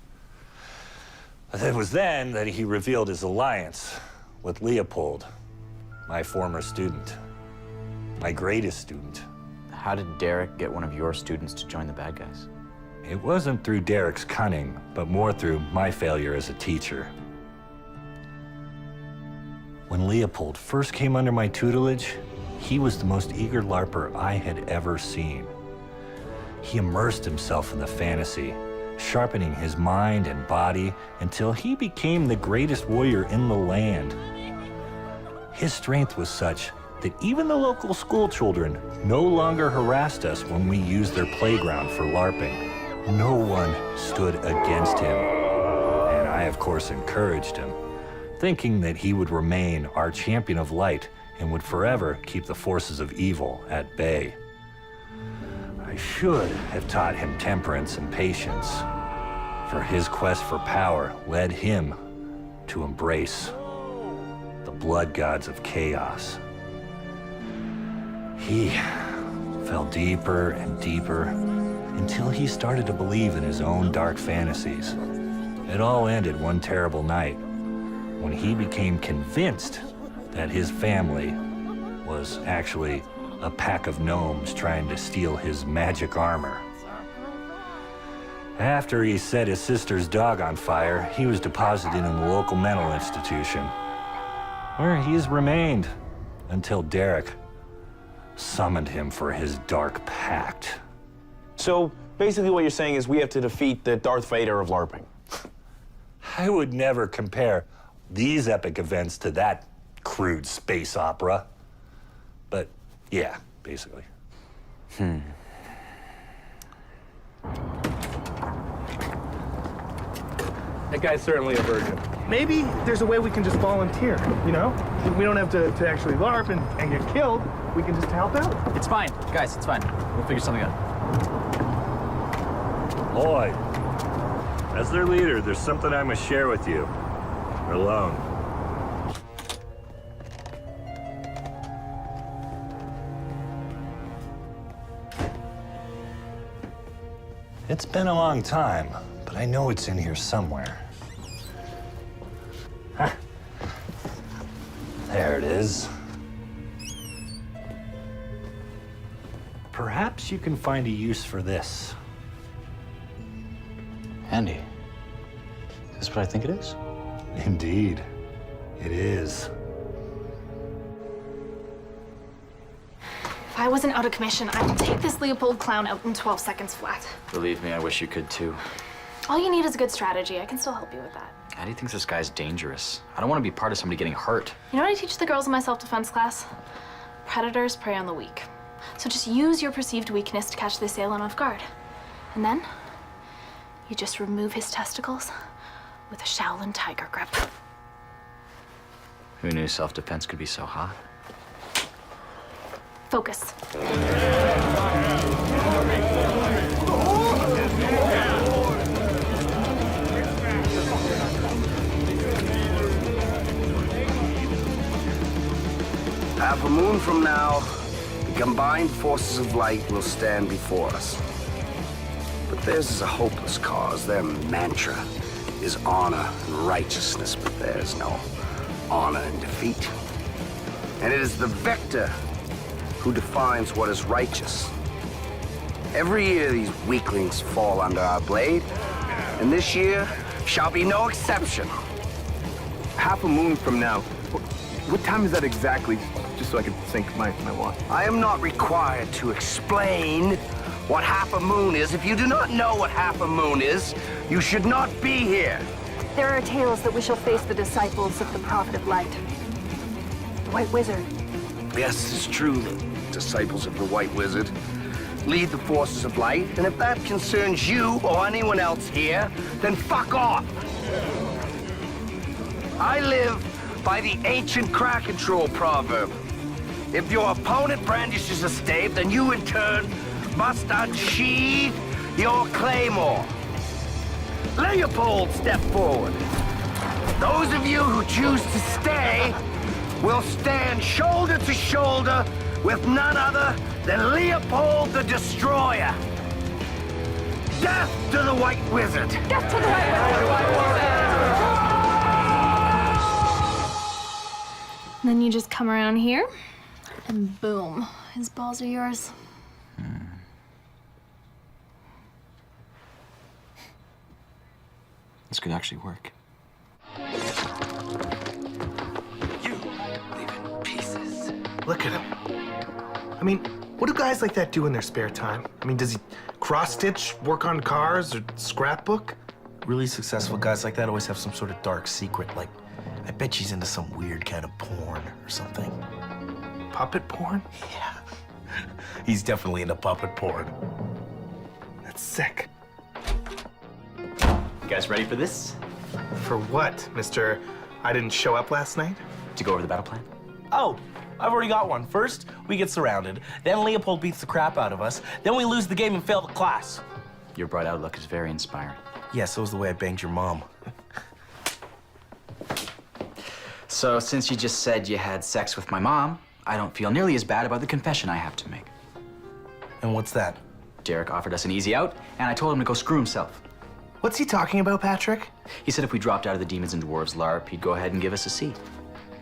It was then that he revealed his alliance with Leopold, my former student, my greatest student. How did Derek get one of your students to join the bad guys? It wasn't through Derek's cunning, but more through my failure as a teacher. When Leopold first came under my tutelage, he was the most eager LARPer I had ever seen. He immersed himself in the fantasy, sharpening his mind and body until he became the greatest warrior in the land. His strength was such that even the local school children no longer harassed us when we used their playground for LARPing. No one stood against him, and I, of course, encouraged him, thinking that he would remain our champion of light and would forever keep the forces of evil at bay. I should have taught him temperance and patience, for his quest for power led him to embrace the blood gods of chaos. He fell deeper and deeper until he started to believe in his own dark fantasies. It all ended one terrible night when he became convinced that his family was actually a pack of gnomes trying to steal his magic armor. After he set his sister's dog on fire, he was deposited in the local mental institution, where he's remained until Derek summoned him for his dark pact. So basically what you're saying is we have to defeat the Darth Vader of LARPing. I would never compare these epic events to that crude space opera. But yeah, basically. That guy's certainly a virgin. Maybe there's a way we can just volunteer, you know? We don't have to actually LARP and get killed. We can just help out. It's fine, guys, it's fine. We'll figure something out. Lloyd, as their leader, there's something I must share with you. We're alone. It's been a long time, but I know it's in here somewhere. Huh. There it is. Perhaps you can find a use for this. Andy, is this what I think it is? Indeed, it is. If I wasn't out of commission, I would take this Leopold clown out in 12 seconds flat. Believe me, I wish you could too. All you need is a good strategy. I can still help you with that. How do you think this guy's dangerous? I don't want to be part of somebody getting hurt. You know what I teach the girls in my self-defense class? Predators prey on the weak. So just use your perceived weakness to catch the assailant off guard. And then, you just remove his testicles with a Shaolin tiger grip. Who knew self-defense could be so hot? Focus. Half a moon from now, the combined forces of light will stand before us. But theirs is a hopeless cause. Their mantra is honor and righteousness, but there's no honor in defeat. And it is the victor who defines what is righteous. Every year, these weaklings fall under our blade, and this year shall be no exception. Half a moon from now. What time is that exactly? Just so I can sync my watch. I am not required to explain what half a moon is. If you do not know what half a moon is, you should not be here. There are tales that we shall face the disciples of the Prophet of Light. The White Wizard. Yes, it's true. The disciples of the White Wizard lead the forces of light, and if that concerns you or anyone else here, then fuck off. I live by the ancient crack control proverb. If your opponent brandishes a stave, then you in turn must unsheathe your claymore. Leopold, step forward. Those of you who choose to stay will stand shoulder to shoulder with none other than Leopold the Destroyer. Death to the White Wizard! Death to the White Wizard! Then you just come around here, and boom, his balls are yours. This could actually work. You leave in pieces. Look at him. I mean, what do guys like that do in their spare time? I mean, does he cross-stitch, work on cars, or scrapbook? Really successful guys like that always have some sort of dark secret, like, I bet she's into some weird kind of porn or something. Puppet porn? Yeah. He's definitely into puppet porn. That's sick. You guys ready for this? For what, Mr. I didn't show up last night? To go over the battle plan? Oh, I've already got one. First, we get surrounded. Then Leopold beats the crap out of us. Then we lose the game and fail the class. Your bright outlook is very inspiring. Yeah, so is the way I banged your mom. So, since you just said you had sex with my mom, I don't feel nearly as bad about the confession I have to make. And what's that? Derek offered us an easy out, and I told him to go screw himself. What's he talking about, Patrick? He said if we dropped out of the Demons and Dwarves LARP, he'd go ahead and give us a seat.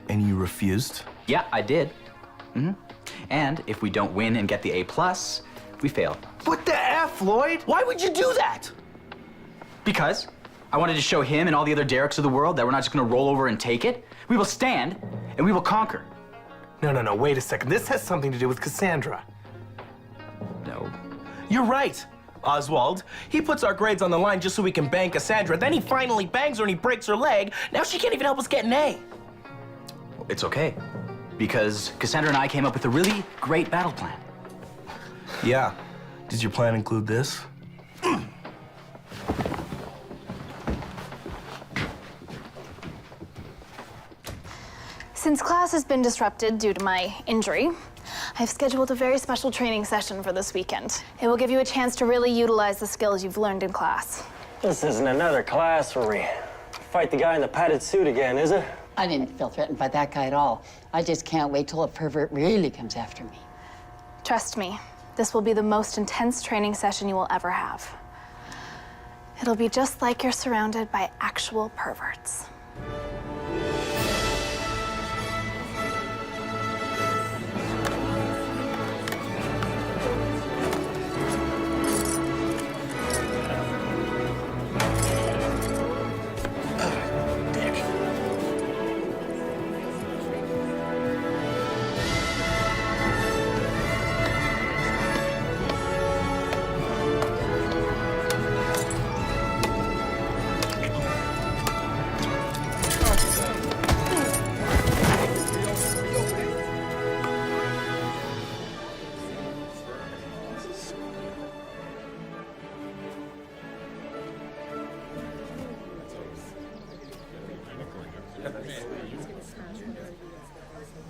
And you refused? Yeah, I did. And if we don't win and get the A+, we fail. What the F, Lloyd? Why would you do that? Because I wanted to show him and all the other Dereks of the world that we're not just gonna roll over and take it. We will stand and we will conquer. No, wait a second. This has something to do with Cassandra. No. You're right, Oswald. He puts our grades on the line just so we can bang Cassandra. Then he finally bangs her and he breaks her leg. Now she can't even help us get an A. It's okay, because Cassandra and I came up with a really great battle plan. Yeah. Does your plan include this? Since class has been disrupted due to my injury, I've scheduled a very special training session for this weekend. It will give you a chance to really utilize the skills you've learned in class. This isn't another class where we fight the guy in the padded suit again, is it? I didn't feel threatened by that guy at all. I just can't wait till a pervert really comes after me. Trust me, this will be the most intense training session you will ever have. It'll be just like you're surrounded by actual perverts.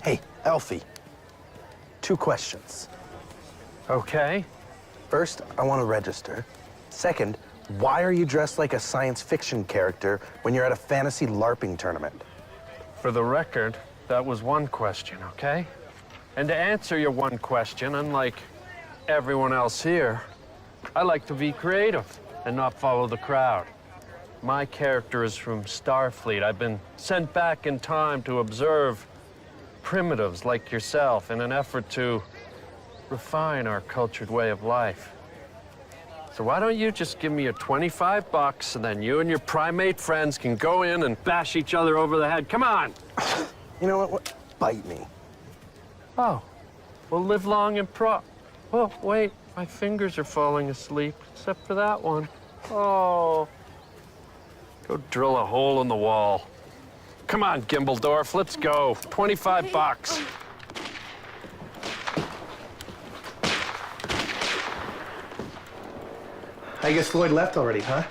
Hey, Elfie. 2 questions. Okay. First, I want to register. Second, why are you dressed like a science fiction character when you're at a fantasy LARPing tournament? For the record, that was one question, okay? And to answer your one question, unlike everyone else here, I like to be creative and not follow the crowd. My character is from Starfleet. I've been sent back in time to observe primitives like yourself in an effort to refine our cultured way of life. So why don't you just give me your $25 and then you and your primate friends can go in and bash each other over the head. Come on! You know what? Bite me. Oh, well, live long and Oh, wait, my fingers are falling asleep, except for that one. Oh. Go drill a hole in the wall. Come on, Gimbledorf, let's go. $25. I guess Lloyd left already, huh?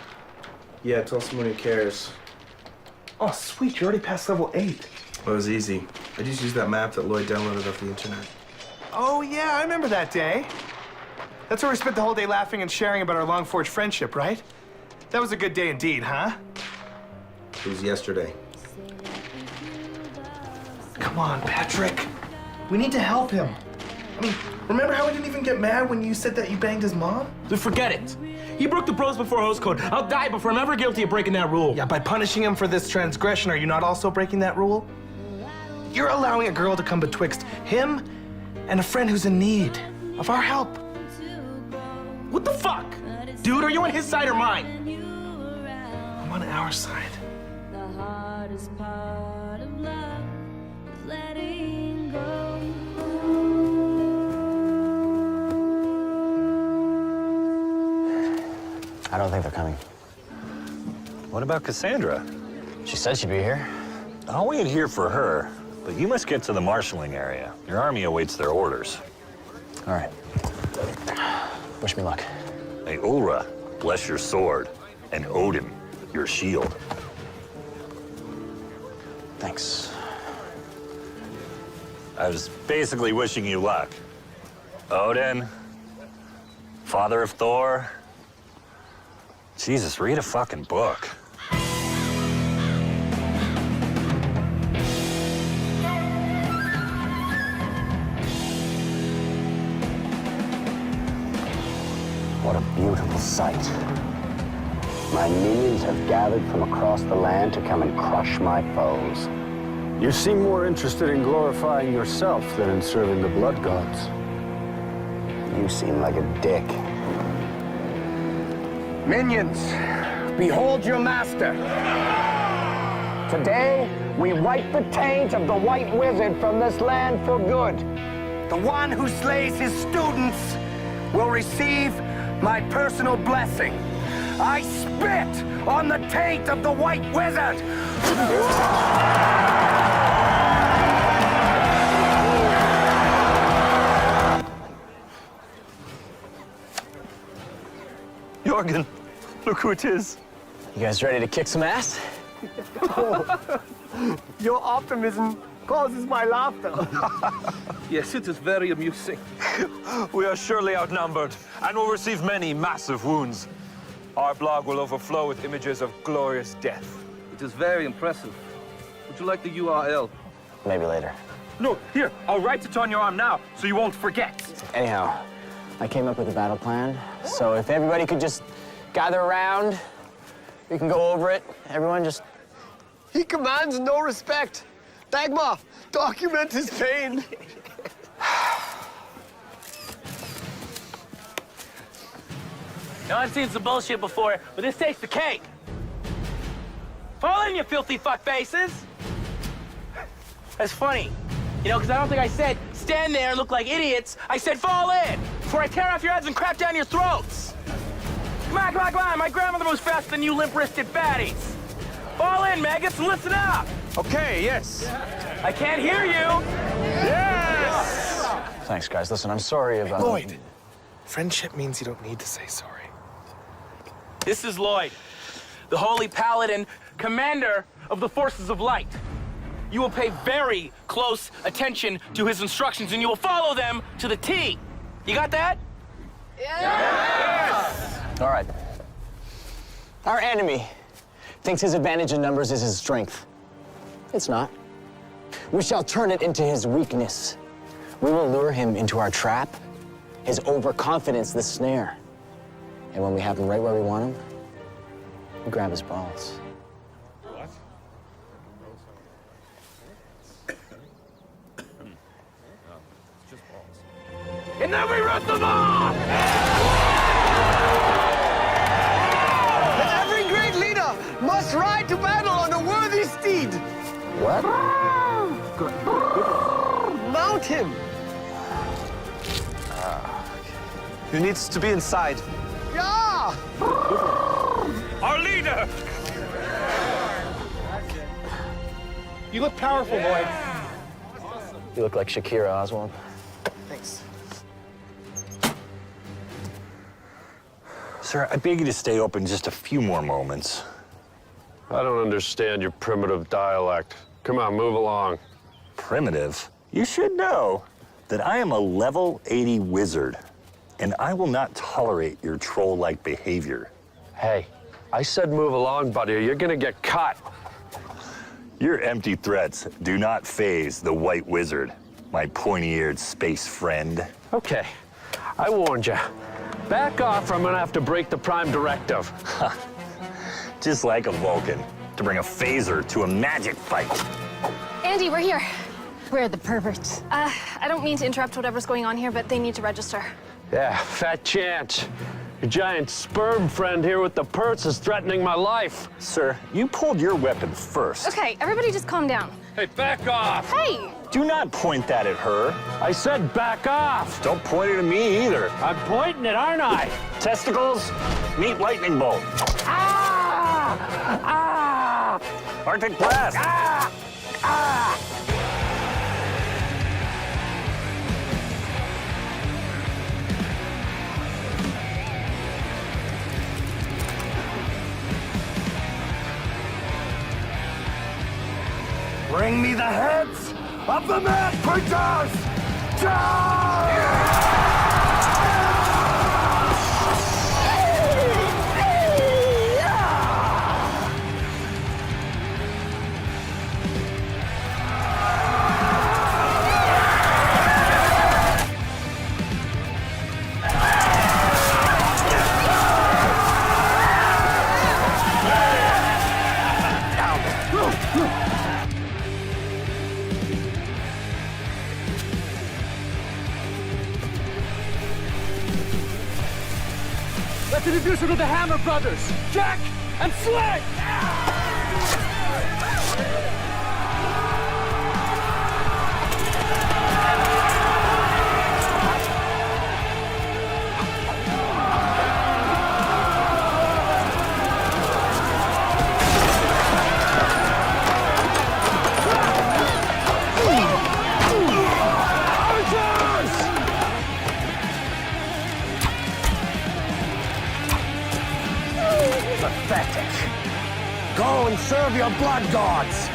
Yeah, tell someone who cares. Oh, sweet, you already passed level 8. Well, it was easy. I just used that map that Lloyd downloaded off the internet. Oh, yeah, I remember that day. That's where we spent the whole day laughing and sharing about our long-forged friendship, right? That was a good day indeed, huh? It was yesterday. Come on, Patrick. We need to help him. I mean, remember how he didn't even get mad when you said that you banged his mom? Dude, forget it. He broke the bros before host code. I'll die before I'm ever guilty of breaking that rule. Yeah, by punishing him for this transgression, are you not also breaking that rule? You're allowing a girl to come betwixt him and a friend who's in need of our help. What the fuck? Dude, are you on his side or mine? I'm on our side. The hardest part of love is letting go. I don't think they're coming. What about Cassandra? She said she'd be here. I'll wait here for her, but you must get to the marshalling area. Your army awaits their orders. All right. Wish me luck. May Ulra bless your sword, and Odin your shield. Thanks. I was basically wishing you luck. Odin, father of Thor. Jesus, read a fucking book. What a beautiful sight. My minions have gathered from across the land to come and crush my foes. You seem more interested in glorifying yourself than in serving the blood gods. You seem like a dick. Minions, Behold your master. Today, we wipe the taint of the White Wizard from this land for good. The one who slays his students will receive my personal blessing. I spit on the taint of the White Wizard! Jorgen, look who it is. You guys ready to kick some ass? Your optimism causes my laughter. Yes, it is very amusing. We are surely outnumbered and will receive many massive wounds. Our blog will overflow with images of glorious death. It is very impressive. Would you like the URL? Maybe later. No, here, I'll write it on your arm now so you won't forget. Anyhow, I came up with a battle plan. So if everybody could just gather around, we can go over it. Everyone just... He commands no respect. Dagmar, document his pain. Now, I've seen some bullshit before, but this takes the cake. Fall in, you filthy fuckfaces. That's funny. You know, because I don't think I said stand there and look like idiots. I said fall in before I tear off your heads and crap down your throats. Come on, come on, come on. My grandmother was faster than you limp-wristed fatties. Fall in, maggots, and listen up. Okay, yes. I can't hear you. Yes! Thanks, guys. Listen, I'm sorry about... Lloyd, friendship means you don't need to say sorry. This is Lloyd, the Holy Paladin, commander of the Forces of Light. You will pay very close attention to his instructions, and you will follow them to the T. You got that? Yes! All right. Our enemy thinks his advantage in numbers is his strength. It's not. We shall turn it into his weakness. We will lure him into our trap, his overconfidence the snare. And when we have him right where we want him, we grab his balls. What? It's just balls. And then we rip them off! Every great leader must ride to battle on a worthy steed. What? Mount him. Who needs to be inside? Yeah! Our leader! You look powerful, Lloyd. You look like Shakira, Oswald. Thanks. Sir, I beg you to stay open just a few more moments. I don't understand your primitive dialect. Come on, move along. Primitive? You should know that I am a level 80 wizard, and I will not tolerate your troll-like behavior. Hey, I said move along, buddy, or you're gonna get cut. Your empty threats do not faze the White Wizard, my pointy-eared space friend. Okay, I warned you. Back off or I'm gonna have to break the Prime Directive. Just like a Vulcan, to bring a phaser to a magic fight. Andy, we're here. We're the perverts. I don't mean to interrupt whatever's going on here, but they need to register. Yeah, fat chance. Your giant sperm friend here with the purse is threatening my life. Sir, you pulled your weapon first. Okay, everybody just calm down. Hey, back off! Hey! Do not point that at her. I said back off! Don't point it at me either. I'm pointing it, aren't I? Testicles, meet lightning bolt. Ah! Ah! Arctic blast. Ah! Ah! Bring me the heads of the mad creatures! Let's introduce her to the Hammer Brothers. Jack, and slay! Pathetic. Go and serve your blood gods.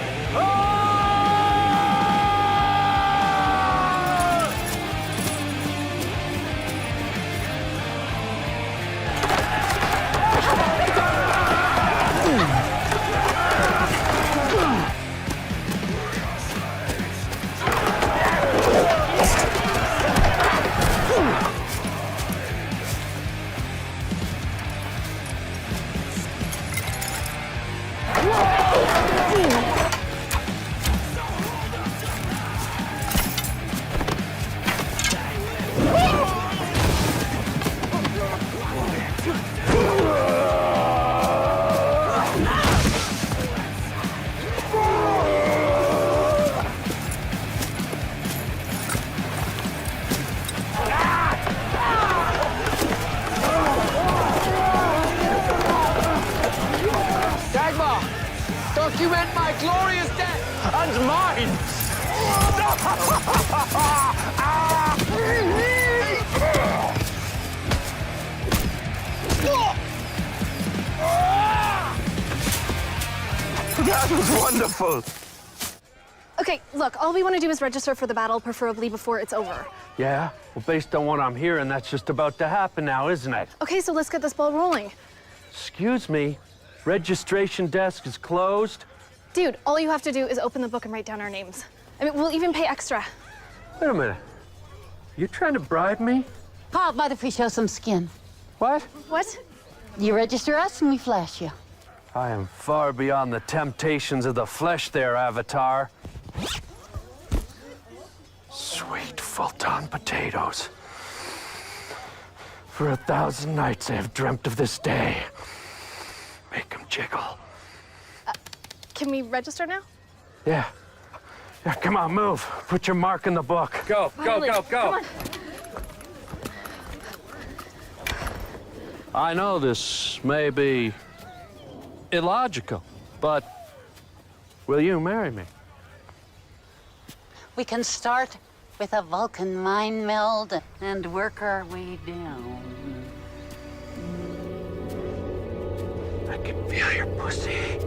Document my glorious death and mine! That was wonderful! Okay, look, all we want to do is register for the battle, preferably before it's over. Yeah? Well, based on what I'm hearing, that's just about to happen now, isn't it? Okay, so let's get this ball rolling. Excuse me? Registration desk is closed? Dude, all you have to do is open the book and write down our names. I mean, we'll even pay extra. Wait a minute. You trying to bribe me? How about if we show some skin? What? What? You register us and we flash you. I am far beyond the temptations of the flesh there, Avatar. Sweet Fulton potatoes. For 1,000 nights I have dreamt of this day. Make them jiggle. Can we register now? Yeah. Yeah, come on, move. Put your mark in the book. Go, Finally. go. Come on. I know this may be illogical, but will you marry me? We can start with a Vulcan mind meld and work our way down. I can feel your pussy.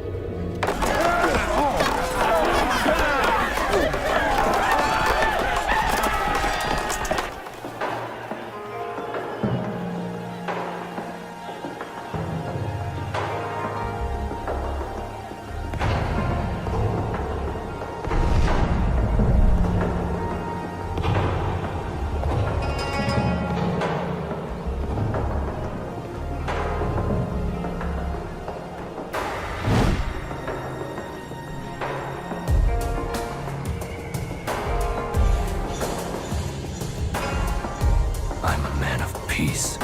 I'm a man of peace.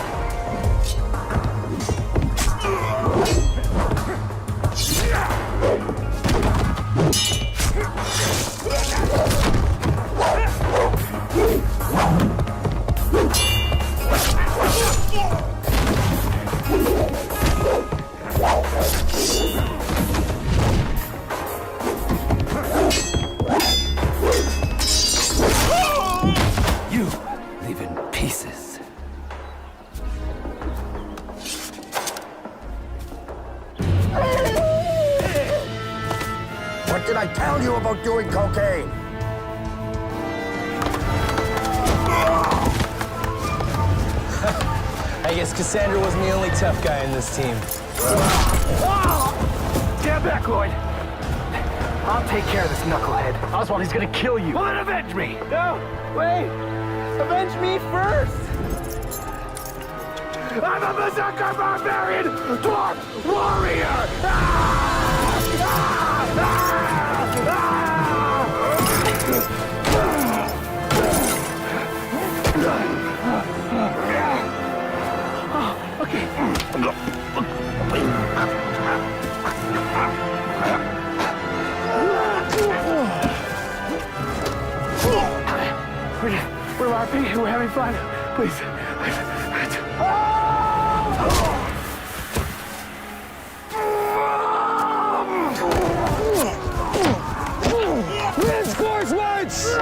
You live in pieces. What did I tell you about doing cocaine? I guess Cassandra wasn't the only tough guy in this team. Stand back, Lloyd. I'll take care of this knucklehead. Oswald, he's gonna kill you. Well, then avenge me! No, wait! Avenge me first! I'm a berserker barbarian! Dwarf warrior! Okay. Hey, we're having fun. Please. Red scores once!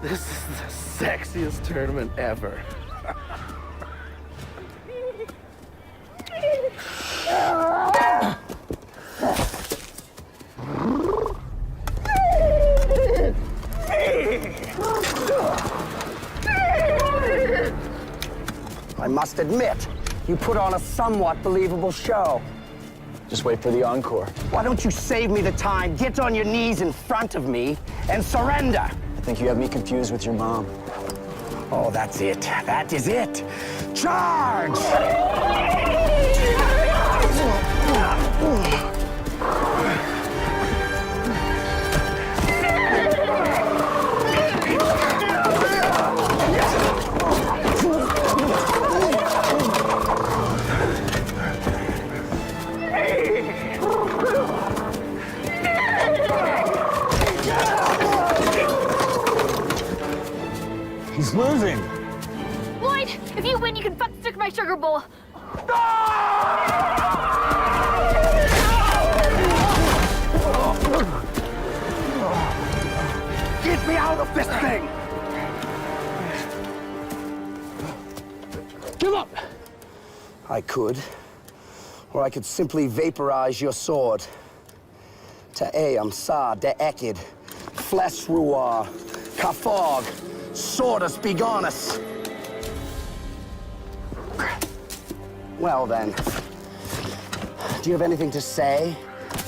This is the sexiest tournament ever. I must admit, you put on a somewhat believable show. Just wait for the encore. Why don't you save me the time, get on your knees in front of me, and surrender? I think you have me confused with your mom. Oh, that's it. That is it. Charge! He's losing. Lloyd, if you win, you can fuck stick my sugar bowl. Get me out of this thing! Give up! I could. Or I could simply vaporize your sword. Ta'am sa de ekid, flesh ruar, kafog, swordus begonus. Well then, do you have anything to say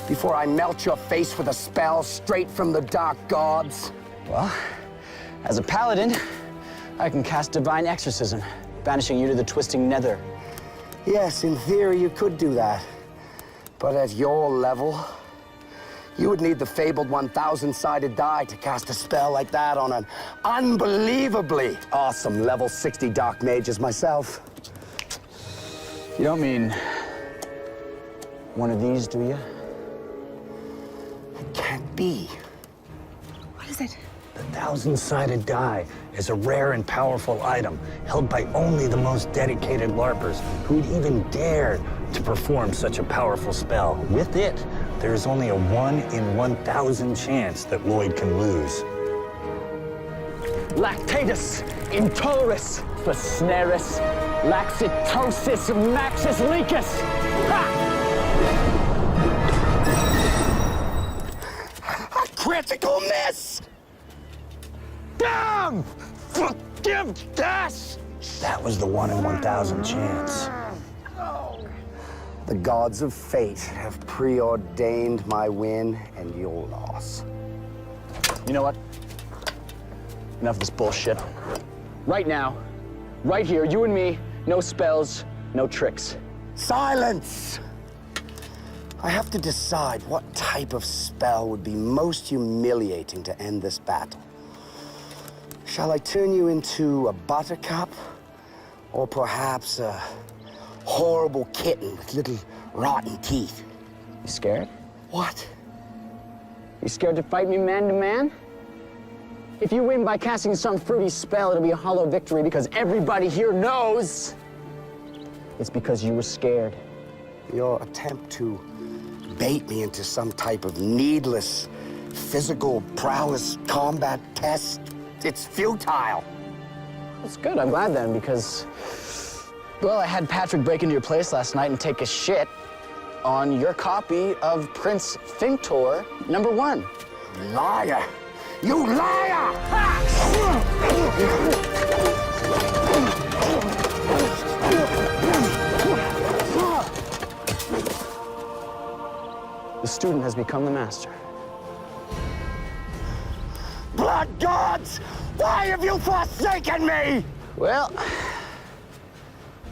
before I melt your face with a spell straight from the dark gods? Well, as a paladin, I can cast divine exorcism, banishing you to the twisting nether. Yes, in theory you could do that. But at your level, you would need the fabled 1,000-sided die to cast a spell like that on an unbelievably awesome level 60 dark mage as myself. You don't mean one of these, do you? It can't be. What is it? The 1,000-sided die is a rare and powerful item held by only the most dedicated LARPers who'd even dare to perform such a powerful spell. With it, there is only a 1 in 1,000 chance that Lloyd can lose. Lactatus, intolerus, fasneris, laxitosis, maxis lecus. A critical miss! Damn! Forgiveness! That was the 1 in 1,000 chance. The gods of fate have preordained my win and your loss. You know what? Enough of this bullshit. Right now, right here, you and me, no spells, no tricks. Silence! I have to decide what type of spell would be most humiliating to end this battle. Shall I turn you into a buttercup? Or perhaps a horrible kitten with little rotten teeth? You scared? What? You scared to fight me man to man? If you win by casting some fruity spell, it'll be a hollow victory because everybody here knows it's because you were scared. Your attempt to bait me into some type of needless physical prowess combat test. It's futile. That's good. I'm glad then, because, well, I had Patrick break into your place last night and take a shit on your copy of Prince Fintor #1. Liar! You liar! The student has become the master. Blood gods! Why have you forsaken me? Well,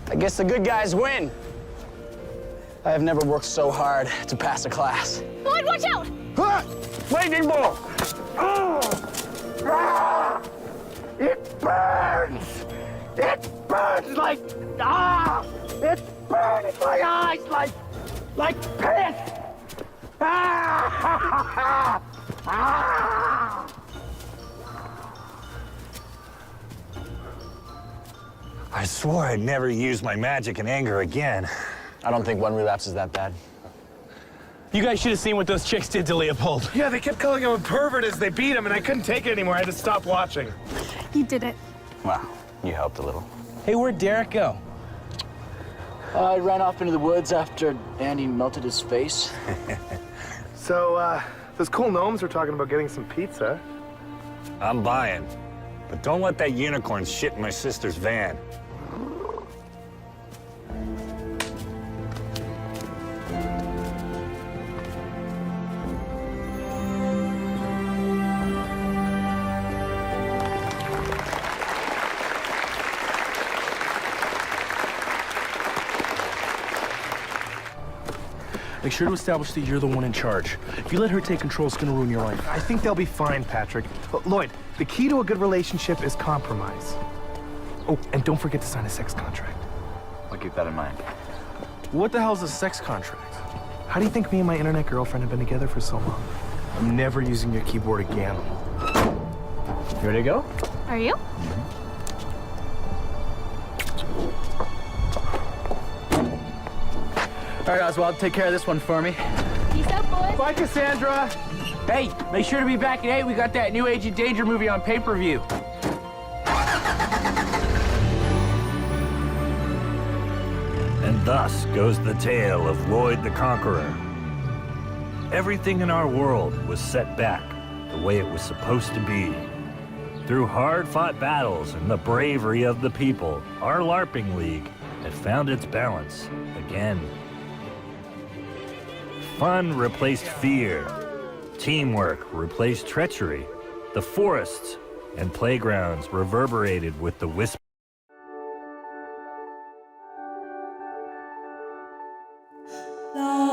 I guess the good guys win. I have never worked so hard to pass a class. Lloyd, watch out! Lightning bolt! It burns! It burns like... It's burning my eyes like piss! I swore I'd never use my magic in anger again. I don't think one relapse is that bad. You guys should have seen what those chicks did to Leopold. Yeah, they kept calling him a pervert as they beat him, and I couldn't take it anymore. I had to stop watching. You did it. Well, you helped a little. Hey, where'd Derek go? I ran off into the woods after Andy melted his face. So, those cool gnomes were talking about getting some pizza. I'm buying. But don't let that unicorn shit in my sister's van. Make sure to establish that you're the one in charge. If you let her take control, it's gonna ruin your life. I think they'll be fine, Patrick. Lloyd, the key to a good relationship is compromise. Oh, and don't forget to sign a sex contract. I'll keep that in mind. What the hell's a sex contract? How do you think me and my internet girlfriend have been together for so long? I'm never using your keyboard again. You ready to go? Are you? All right, Oswald, take care of this one for me. Peace out, boys. Bye, Cassandra. Hey, make sure to be back at 8. We got that new Agent Danger movie on pay-per-view. And thus goes the tale of Lloyd the Conqueror. Everything in our world was set back the way it was supposed to be. Through hard-fought battles and the bravery of the people, our LARPing League had found its balance again. Fun replaced fear. Teamwork replaced treachery. The forests and playgrounds reverberated with the whisper. La